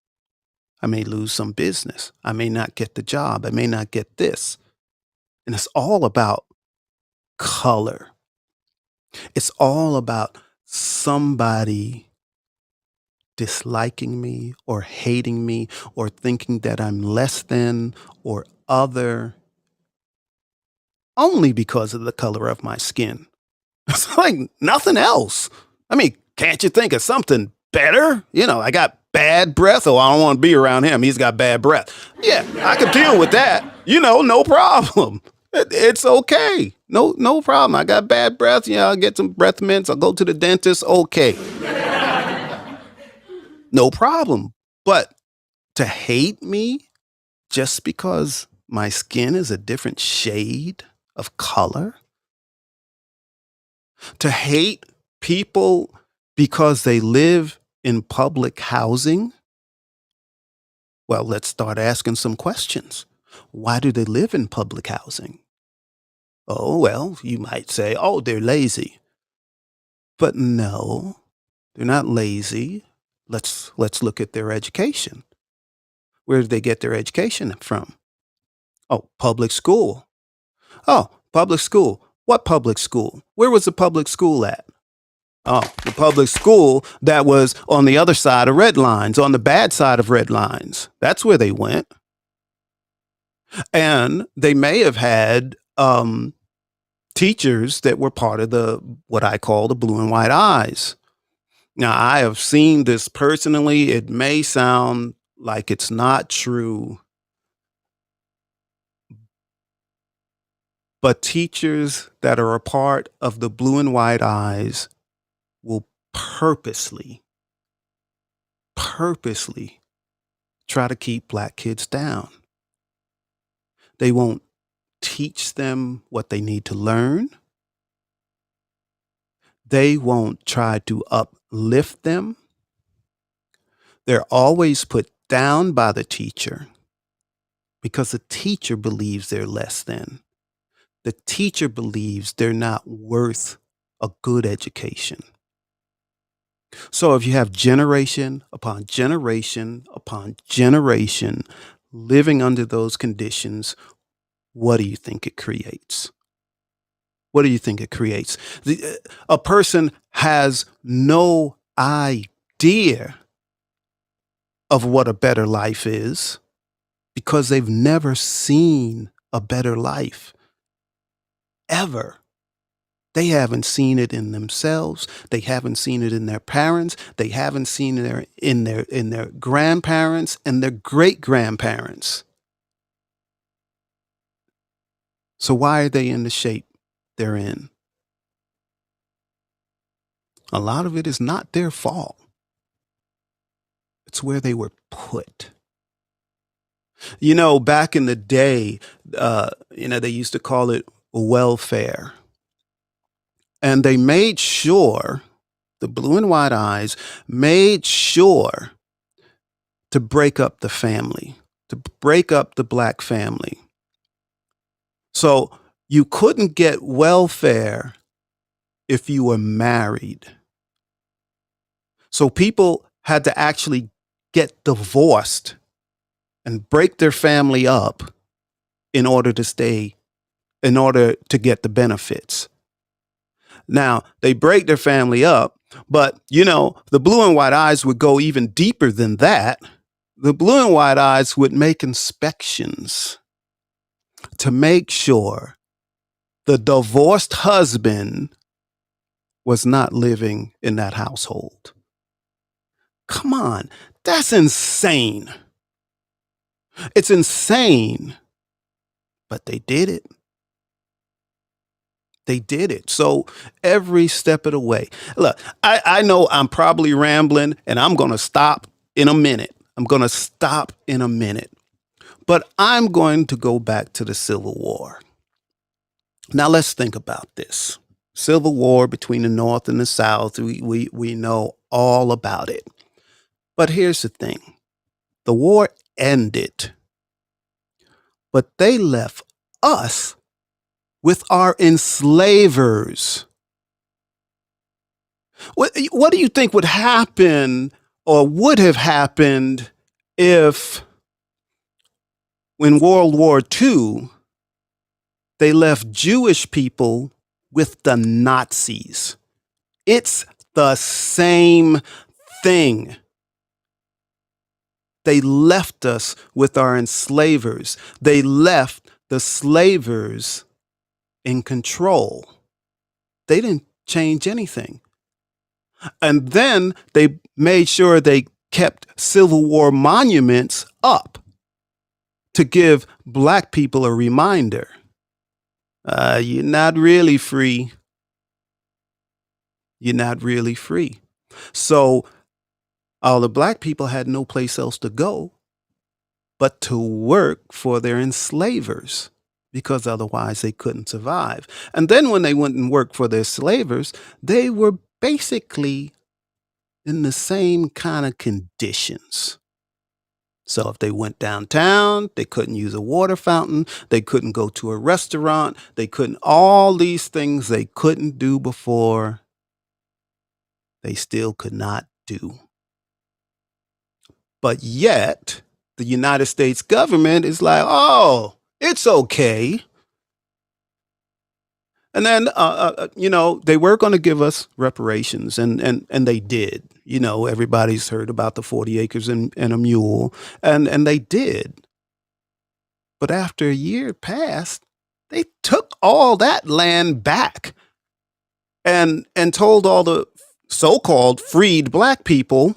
some business. I may not get the job. I may not get this. And it's all about color. It's all about somebody disliking me or hating me or thinking that I'm less than or other only because of the color of my skin. It's like nothing else. I mean, can't you think of something better? I got bad breath. Oh, I don't want to be around him. He's got bad breath. Yeah, I could deal with that. No problem. It's okay. No problem. I got bad breath. I'll get some breath mints. I'll go to the dentist. Okay. No problem. But to hate me just because my skin is a different shade of color? To hate people because they live in public housing? Well, let's start asking some questions. Why do they live in public housing? Oh, well, you might say, oh, they're lazy. But no, they're not lazy. Let's look at their education. Where did they get their education from? Oh, public school. Oh, public school. What public school? Where was the public school at? Oh, the public school that was on the other side of red lines, on the bad side of red lines. That's where they went. And they may have had teachers that were part of what I call the blue and white eyes. Now, I have seen this personally. It may sound like it's not true, but teachers that are a part of the blue and white eyes will purposely try to keep Black kids down. They won't teach them what they need to learn. They won't try to uplift them. They're always put down by the teacher because the teacher believes they're less than. The teacher believes they're not worth a good education. So if you have generation upon generation upon generation living under those conditions, what do you think it creates? What do you think it creates? A person has no idea of what a better life is because they've never seen a better life ever. They haven't seen it in themselves. They haven't seen it in their parents. They haven't seen it in their grandparents and their great grandparents. So why are they in the shape they're in? A lot of it is not their fault. It's where they were put. Back in the day, they used to call it welfare. And they made sure, the blue and white eyes made sure to break up the family, to break up the black family. So you couldn't get welfare if you were married. So people had to actually get divorced and break their family up in order to get the benefits. Now, they break their family up, but the blue and white eyes would go even deeper than that. The blue and white eyes would make inspections to make sure the divorced husband was not living in that household. Come on, that's insane. It's insane, but they did it. They did it. So every step of the way. Look, I know I'm probably rambling and I'm going to stop in a minute. But I'm going to go back to the Civil War. Now let's think about this. Civil War between the North and the South. We know all about it. But here's the thing. The war ended, but they left us with our enslavers. What do you think would happen or would have happened if, in World War II, they left Jewish people with the Nazis? It's the same thing. They left us with our enslavers. They left the slavers in control. They didn't change anything. And then they made sure they kept Civil War monuments up to give black people a reminder. You're not really free. You're not really free. So all the black people had no place else to go but to work for their enslavers, because otherwise they couldn't survive. And then when they went and worked for their slavers, they were basically in the same kind of conditions. So if they went downtown, they couldn't use a water fountain, they couldn't go to a restaurant, they couldn't, all these things they couldn't do before, they still could not do. But yet, the United States government is like, oh, it's okay. And then, they were going to give us reparations, and they did. Everybody's heard about the 40 acres and a mule, and they did. But after a year passed, they took all that land back and told all the so-called freed black people,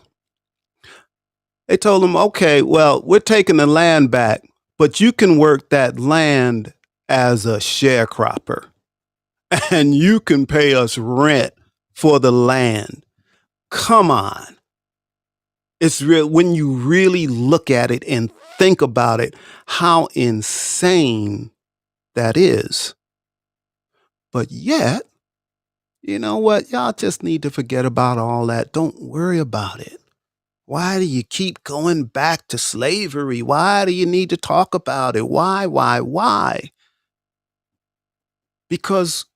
they told them, okay, well, we're taking the land back, but you can work that land as a sharecropper. And you can pay us rent for the land. Come on. It's real when you really look at it and think about it, how insane that is. But yet, you know what? Y'all just need to forget about all that. Don't worry about it. Why do you keep going back to slavery? Why do you need to talk about it? Why? Because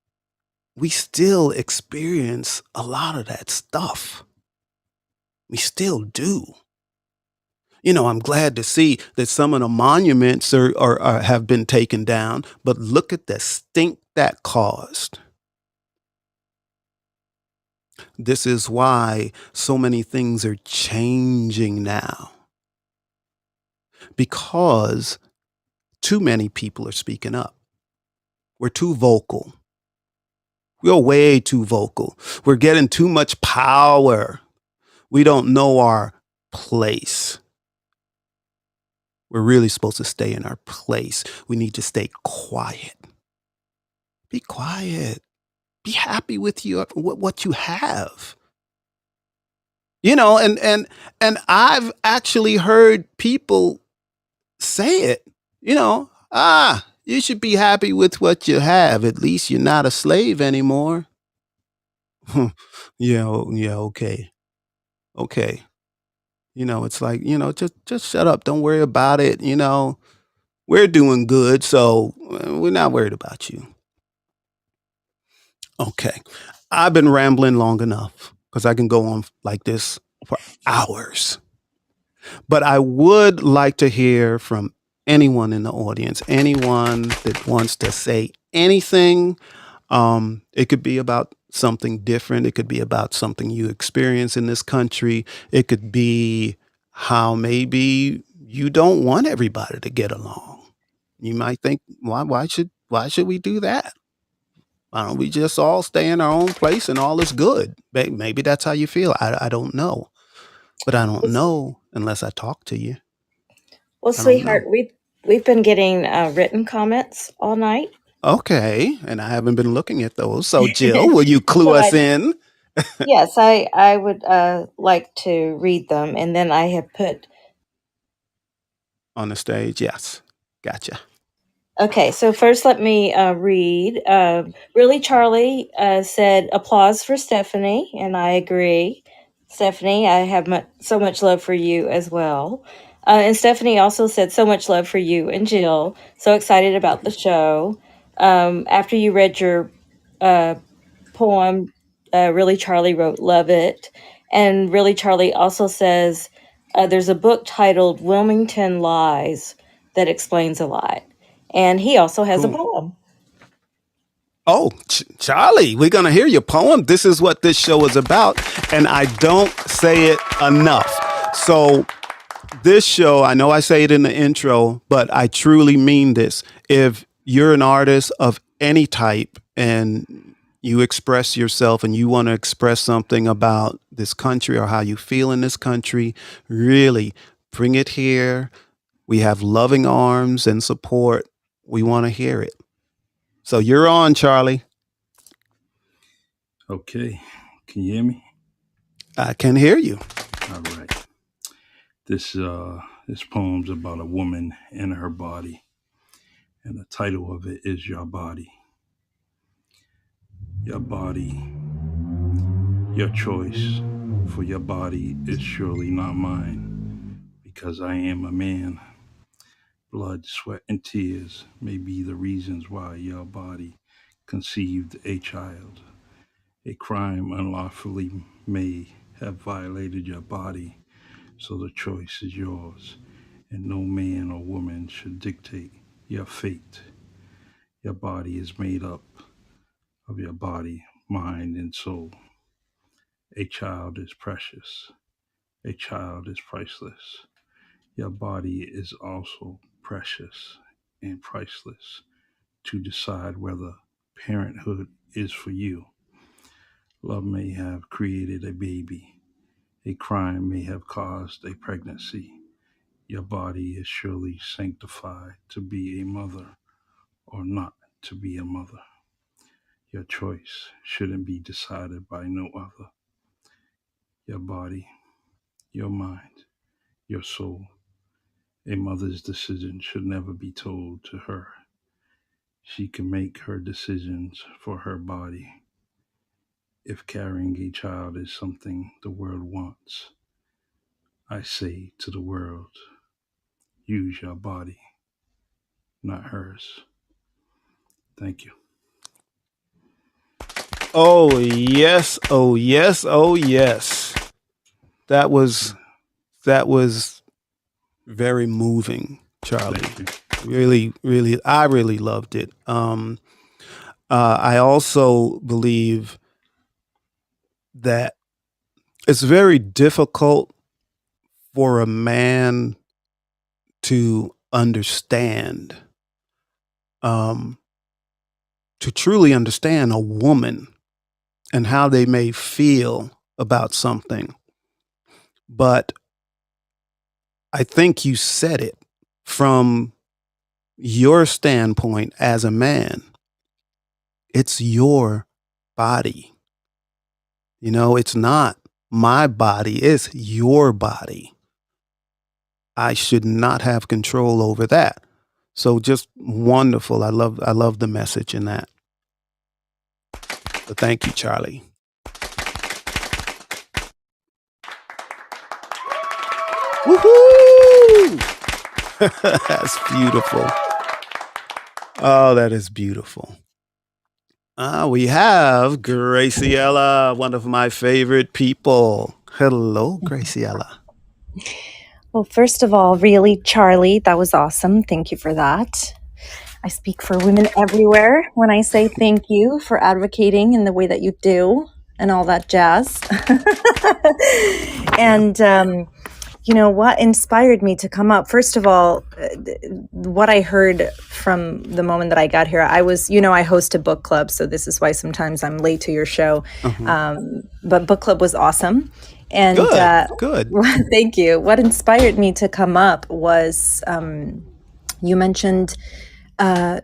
we still experience a lot of that stuff. We still do. I'm glad to see that some of the monuments have been taken down, but look at the stink that caused. This is why so many things are changing now. Because too many people are speaking up. We're too vocal. We're way too vocal. We're getting too much power. We don't know our place. We're really supposed to stay in our place. We need to stay quiet. Be quiet. Be happy with what you have. And I've actually heard people say it, you should be happy with what you have. At least you're not a slave anymore. Yeah, yeah, okay. Okay. It's like, just shut up. Don't worry about it. We're doing good, so we're not worried about you. Okay. I've been rambling long enough because I can go on like this for hours. But I would like to hear from anyone in the audience, anyone that wants to say anything. It could be about something different. It could be about something you experience in this country. It could be how maybe you don't want everybody to get along. You might think, why should we do that? Why don't we just all stay in our own place and all is good? Maybe that's how you feel. I don't know. But I don't Well, know unless I talk to you. well, I don't sweetheart, know. we've been getting written comments all night. Okay, and I haven't been looking at those. So, Jill, will you clue So us in yes, I would like to read them, and then I have put. on the stage? Yes. Gotcha. Okay, so first let me read. Really, Charlie said applause for Stephanie, and I agree. Stephanie, I have so much love for you as well. And Stephanie also said so much love for you and Jill. So excited about the show. After you read your poem, Really Charlie wrote, love it. And Really Charlie also says there's a book titled Wilmington Lies that explains a lot. And he also has a Cool. poem. Oh, Charlie, we're going to hear your poem. This is what this show is about. And I don't say it enough. So, this show, I know I say it in the intro, but I truly mean this. If you're an artist of any type and you express yourself and you want to express something about this country or how you feel in this country, really bring it here. We have loving arms and support. We want to hear it. So you're on, Charlie. Okay. Can you hear me? I can hear you. All right. This poem's about a woman and her body. And the title of it is Your Body. Your body, your choice for your body is surely not mine, because I am a man. Blood, sweat, and tears may be the reasons why your body conceived a child. A crime unlawfully may have violated your body, so the choice is yours, and no man or woman should dictate your fate. Your body is made up of your body, mind, and soul. A child is precious. A child is priceless. Your body is also precious and priceless to decide whether parenthood is for you. Love may have created a baby. A crime may have caused a pregnancy. Your body is surely sanctified to be a mother or not to be a mother. Your choice shouldn't be decided by no other. Your body, your mind, your soul. A mother's decision should never be told to her. She can make her decisions for her body. If carrying a child is something the world wants, I say to the world, use your body, not hers. Thank you. Oh, yes. Oh, yes. Oh, yes. That was very moving, Charlie. Thank you. Really, I really loved it. I also believe that it's very difficult for a man to understand, um, to truly understand a woman and how they may feel about something. But I think you said it from your standpoint as a man. It's your body. It's not my body, it's your body. I should not have control over that. So just wonderful. I love the message in that. So thank you, Charlie. Woohoo! That's beautiful. Oh, that is beautiful. We have Graciela, one of my favorite people. Hello, Graciela. Well, first of all, really, Charlie, that was awesome. Thank you for that. I speak for women everywhere when I say thank you for advocating in the way that you do and all that jazz. And, what inspired me to come up? First of all, what I heard from the moment that I got here, I host a book club, so this is why sometimes I'm late to your show. But book club was awesome. And Good. thank you. What inspired me to come up was you mentioned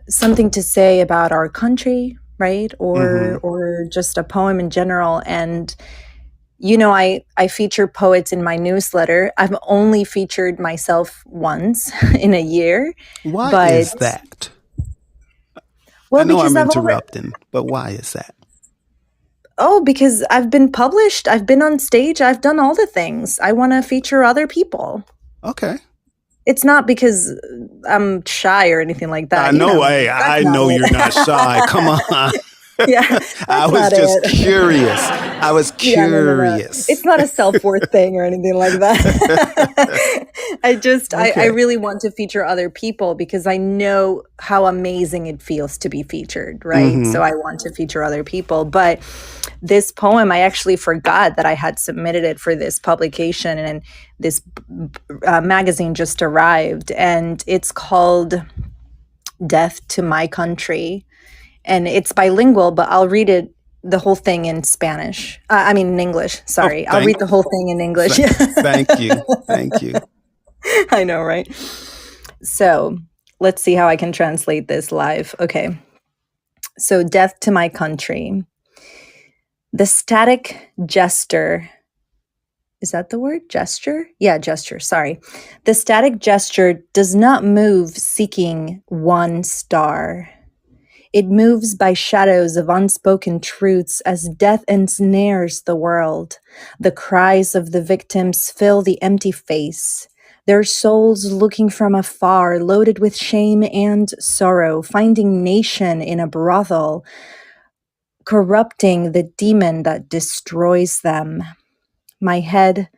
something to say about our country, right? Or just a poem in general. And I feature poets in my newsletter. I've only featured myself once in a year. Why is that? Well, I know because I'm interrupting, but why is that? Because I've been published, I've been on stage, I've done all the things. I want to feature other people. Okay. It's not because I'm shy or anything like that. I know you're not shy. Come on. Yeah, I was just curious. I was curious. It's not a self-worth thing or anything like that. I really want to feature other people because I know how amazing it feels to be featured, right? So I want to feature other people. But this poem, I actually forgot that I had submitted it for this publication, and this magazine just arrived, and it's called Death to My Country. And it's bilingual, but I'll read the whole thing in Spanish. In English. Sorry. I'll read the whole thing in English. Thank you. Thank you. I know, right? So let's see how I can translate this live. Okay. So, Death to My Country. The static gesture. Is that the word? Gesture? Yeah, gesture. Sorry. The static gesture does not move seeking one star. It moves by shadows of unspoken truths as death ensnares the world. The cries of the victims fill the empty face. Their souls looking from afar, loaded with shame and sorrow, finding nation in a brothel, corrupting the demon that destroys them. My head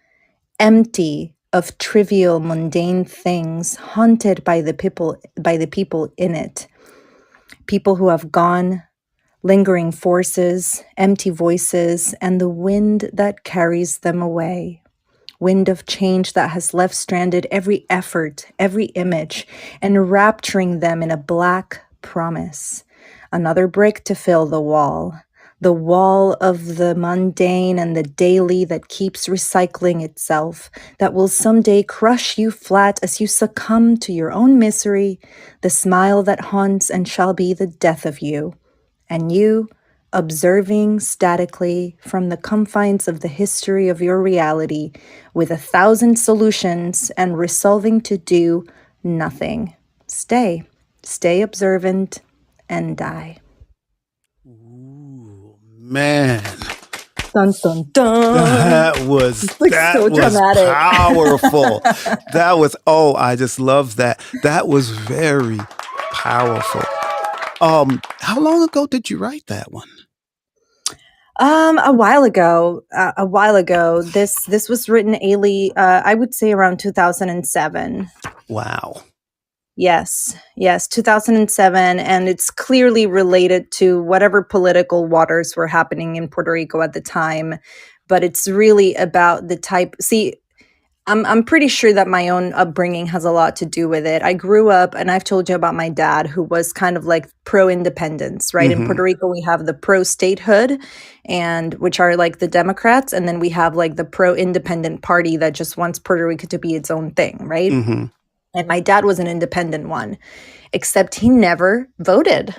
empty of trivial, mundane things, haunted by the people in it. People who have gone, lingering forces, empty voices, and the wind that carries them away. Wind of change that has left stranded every effort, every image, and rapturing them in a black promise. Another brick to fill the wall of the mundane and the daily that keeps recycling itself, that will someday crush you flat as you succumb to your own misery, the smile that haunts and shall be the death of you, and you, observing statically from the confines of the history of your reality, with 1,000 solutions and resolving to do nothing. Stay observant and die. Man, dun dun dun. that was powerful. That was I just love that. That was very powerful. How long ago did you write that one? A while ago. This was written, I would say around 2007. Wow. Yes, 2007, and it's clearly related to whatever political waters were happening in Puerto Rico at the time, but it's really about the type. See, I'm pretty sure that my own upbringing has a lot to do with it. I grew up, and I've told you about my dad, who was kind of like pro-independence, right? In Puerto Rico, we have the pro-statehood, and which are like the Democrats, and then we have like the pro-independent party that just wants Puerto Rico to be its own thing, right? And my dad was an independent one, except he never voted.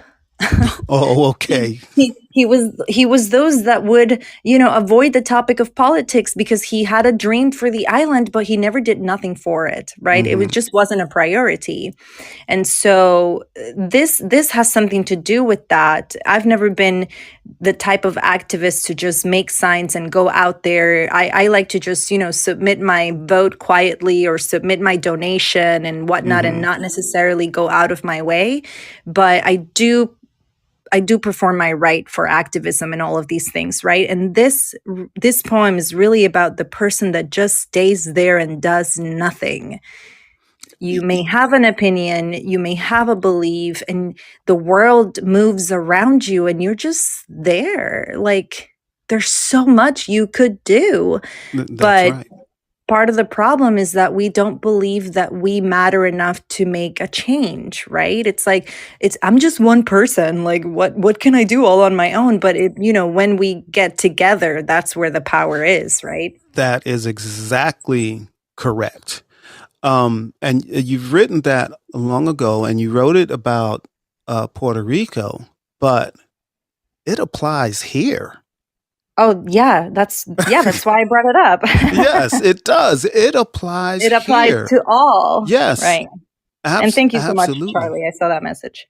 Oh, okay. He he was those that would, avoid the topic of politics because he had a dream for the island, but he never did nothing for it, right? It Hmm. just wasn't a priority. And so this has something to do with that. I've never been the type of activist to just make signs and go out there. I like to just, submit my vote quietly or submit my donation and whatnot, and Hmm. not necessarily go out of my way. But I do perform my right for activism and all of these things, right? And this poem is really about the person that just stays there and does nothing. You may have an opinion, you may have a belief, and the world moves around you, and you're just there. Like, there's so much you could do. That's But right. part of the problem is that we don't believe that we matter enough to make a change, right? It's like, I'm just one person. Like, what can I do all on my own? But when we get together, that's where the power is, right? That is exactly correct. And you've written that long ago, and you wrote it about Puerto Rico, but it applies here. Oh, yeah, that's why I brought it up. Yes, it does. It applies It applies here. to all, Yes, right? And thank you so much, absolutely. Charlie. I saw that message.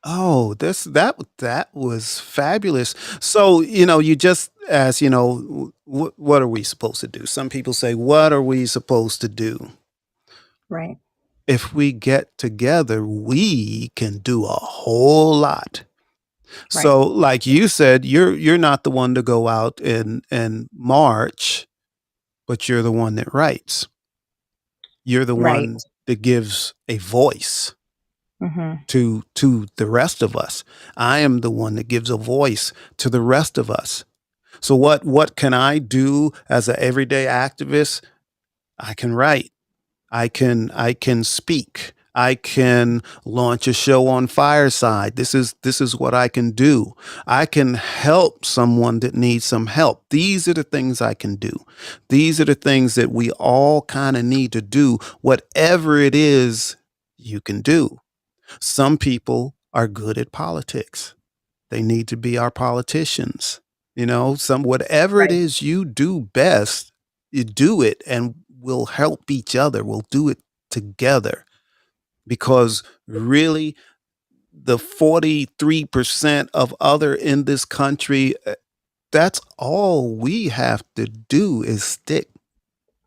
Oh, that was fabulous. So, you just asked, what are we supposed to do? Some people say, what are we supposed to do? Right, If we get together, we can do a whole lot. right, So, like you said, you're not the one to go out and march, but you're the one that writes. You're the right. one that gives a voice Hmm. to the rest of us. I am the one that gives a voice to the rest of us. So what can I do as an everyday activist? I can write. I can speak. I can launch a show on Fireside. This is what I can do. I can help someone that needs some help. These are the things I can do. These are the things that we all kind of need to do. Whatever it is you can do. Some people are good at politics. They need to be our politicians. Whatever it Right, is you do best, you do it, and we'll help each other. We'll do it together, because really the 43% of other in this country, that's all we have to do is stick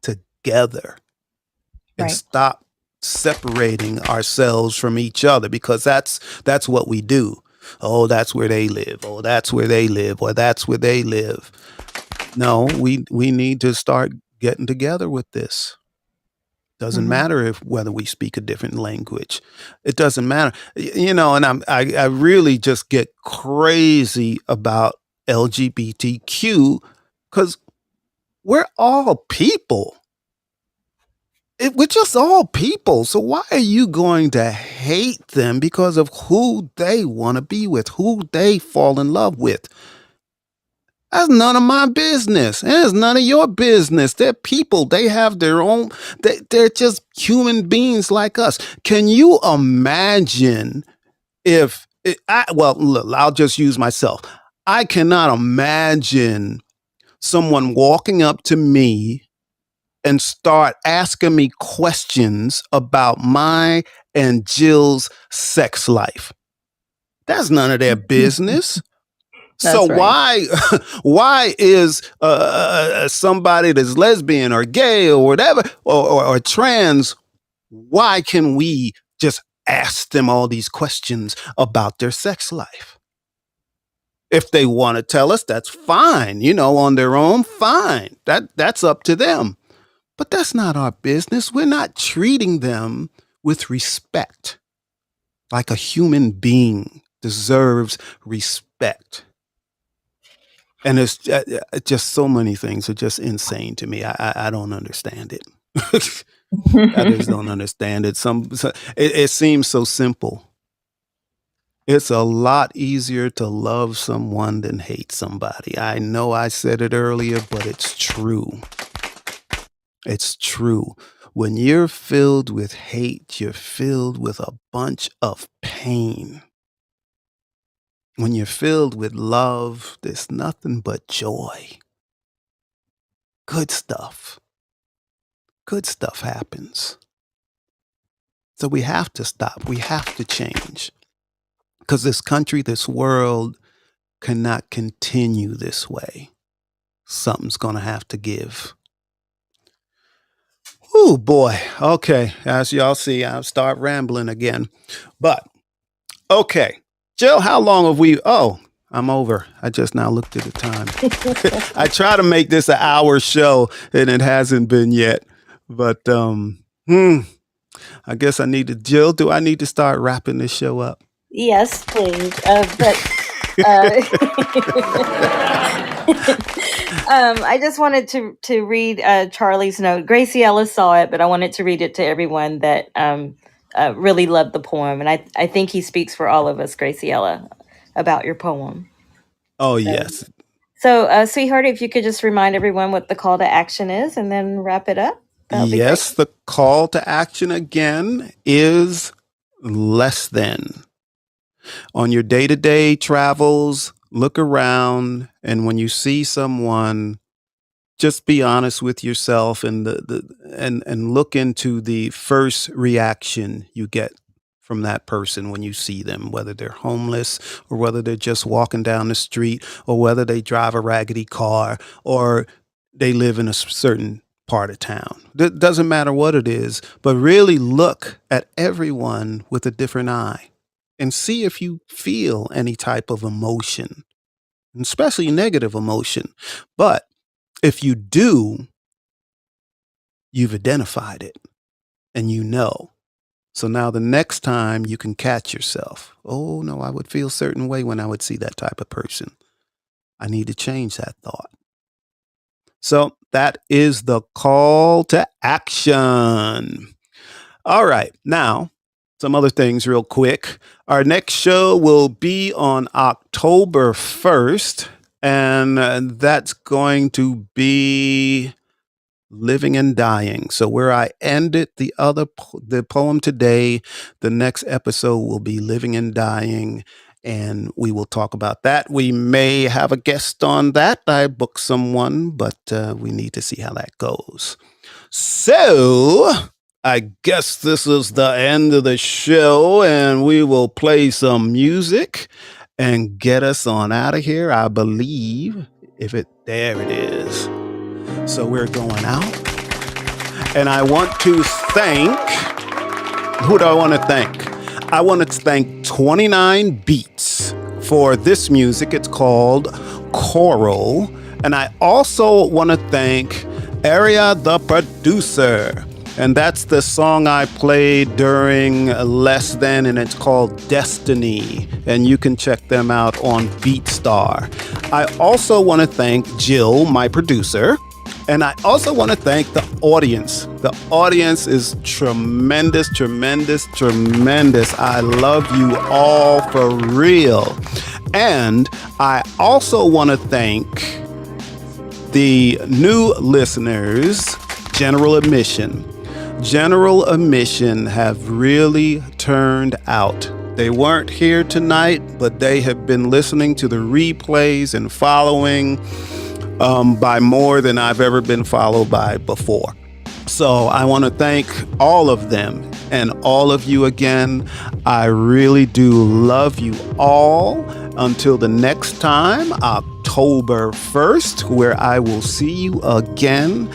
together and right. stop separating ourselves from each other, because that's what we do. Oh, that's where they live. Oh, that's where they live. Or that's where they live. No, we need to start getting together with this. Doesn't Hmm. matter if whether we speak a different language. It doesn't matter. And I really just get crazy about LGBTQ, because we're all people. We're just all people. So why are you going to hate them because of who they want to be with, who they fall in love with? That's none of my business. And it's none of your business. They're people. They have their own, they're just human beings like us. Can you imagine if, well, look, I'll just use myself. I cannot imagine someone walking up to me and start asking me questions about my and Jill's sex life. That's none of their business. So That's right. why is somebody that's lesbian or gay or whatever, or trans, why can we just ask them all these questions about their sex life? If they want to tell us, that's fine. On their own, fine. That's up to them. But that's not our business. We're not treating them with respect, like a human being deserves respect. And it's just so many things are just insane to me. I don't understand it. I just don't understand it. It seems so simple. It's a lot easier to love someone than hate somebody. I know I said it earlier, but it's true. It's true. When you're filled with hate, you're filled with a bunch of pain. When you're filled with love, there's nothing but joy. Good stuff. Good stuff happens. So we have to stop. We have to change. Because this country, this world cannot continue this way. Something's going to have to give. Oh boy. Okay. As y'all see, I'll start rambling again. But, okay. Jill, how long have we? Oh, I'm over. I just now looked at the time. I try to make this an hour show, and it hasn't been yet. But, I guess I need to, Jill, do I need to start wrapping this show up? Yes, please. I just wanted to read Charlie's note. Gracie Ellis saw it, but I wanted to read it to everyone that really loved the poem. And I think he speaks for all of us, Graciella, about your poem. Oh, yes. So, sweetheart, if you could just remind everyone what the call to action is and then wrap it up. Yes, the call to action again is less than. On your day-to-day travels, look around, and when you see someone, just be honest with yourself and and look into the first reaction you get from that person when you see them, whether they're homeless or whether they're just walking down the street or whether they drive a raggedy car or they live in a certain part of town. It doesn't matter what it is, but really look at everyone with a different eye and see if you feel any type of emotion, especially negative emotion. But if you do, you've identified it and you know. So now the next time you can catch yourself. Oh, no, I would feel a certain way when I would see that type of person. I need to change that thought. So that is the call to action. All right. Now, some other things real quick. Our next show will be on October 1st, and that's going to be Living and Dying. So where I ended the poem today, the next episode will be Living and Dying, and we will talk about that. We may have a guest on that. I booked someone, but we need to see how that goes. So I guess this is the end of the show, and we will play some music and get us on out of here. I believe there it is. So we're going out, and I want to thank, who do I want to thank? I want to thank 29 Beats for this music. It's called Choral. And I also want to thank Area the producer. And that's the song I played during Less Than, and it's called Destiny. And you can check them out on BeatStar. I also want to thank Jill, my producer. And I also want to thank the audience. The audience is tremendous, tremendous, tremendous. I love you all for real. And I also want to thank the new listeners, General Admission. General Admission have really turned out. They weren't here tonight, but they have been listening to the replays and following by more than I've ever been followed by before. So I want to thank all of them and all of you again. I really do love you all. Until the next time, October 1st, where I will see you again.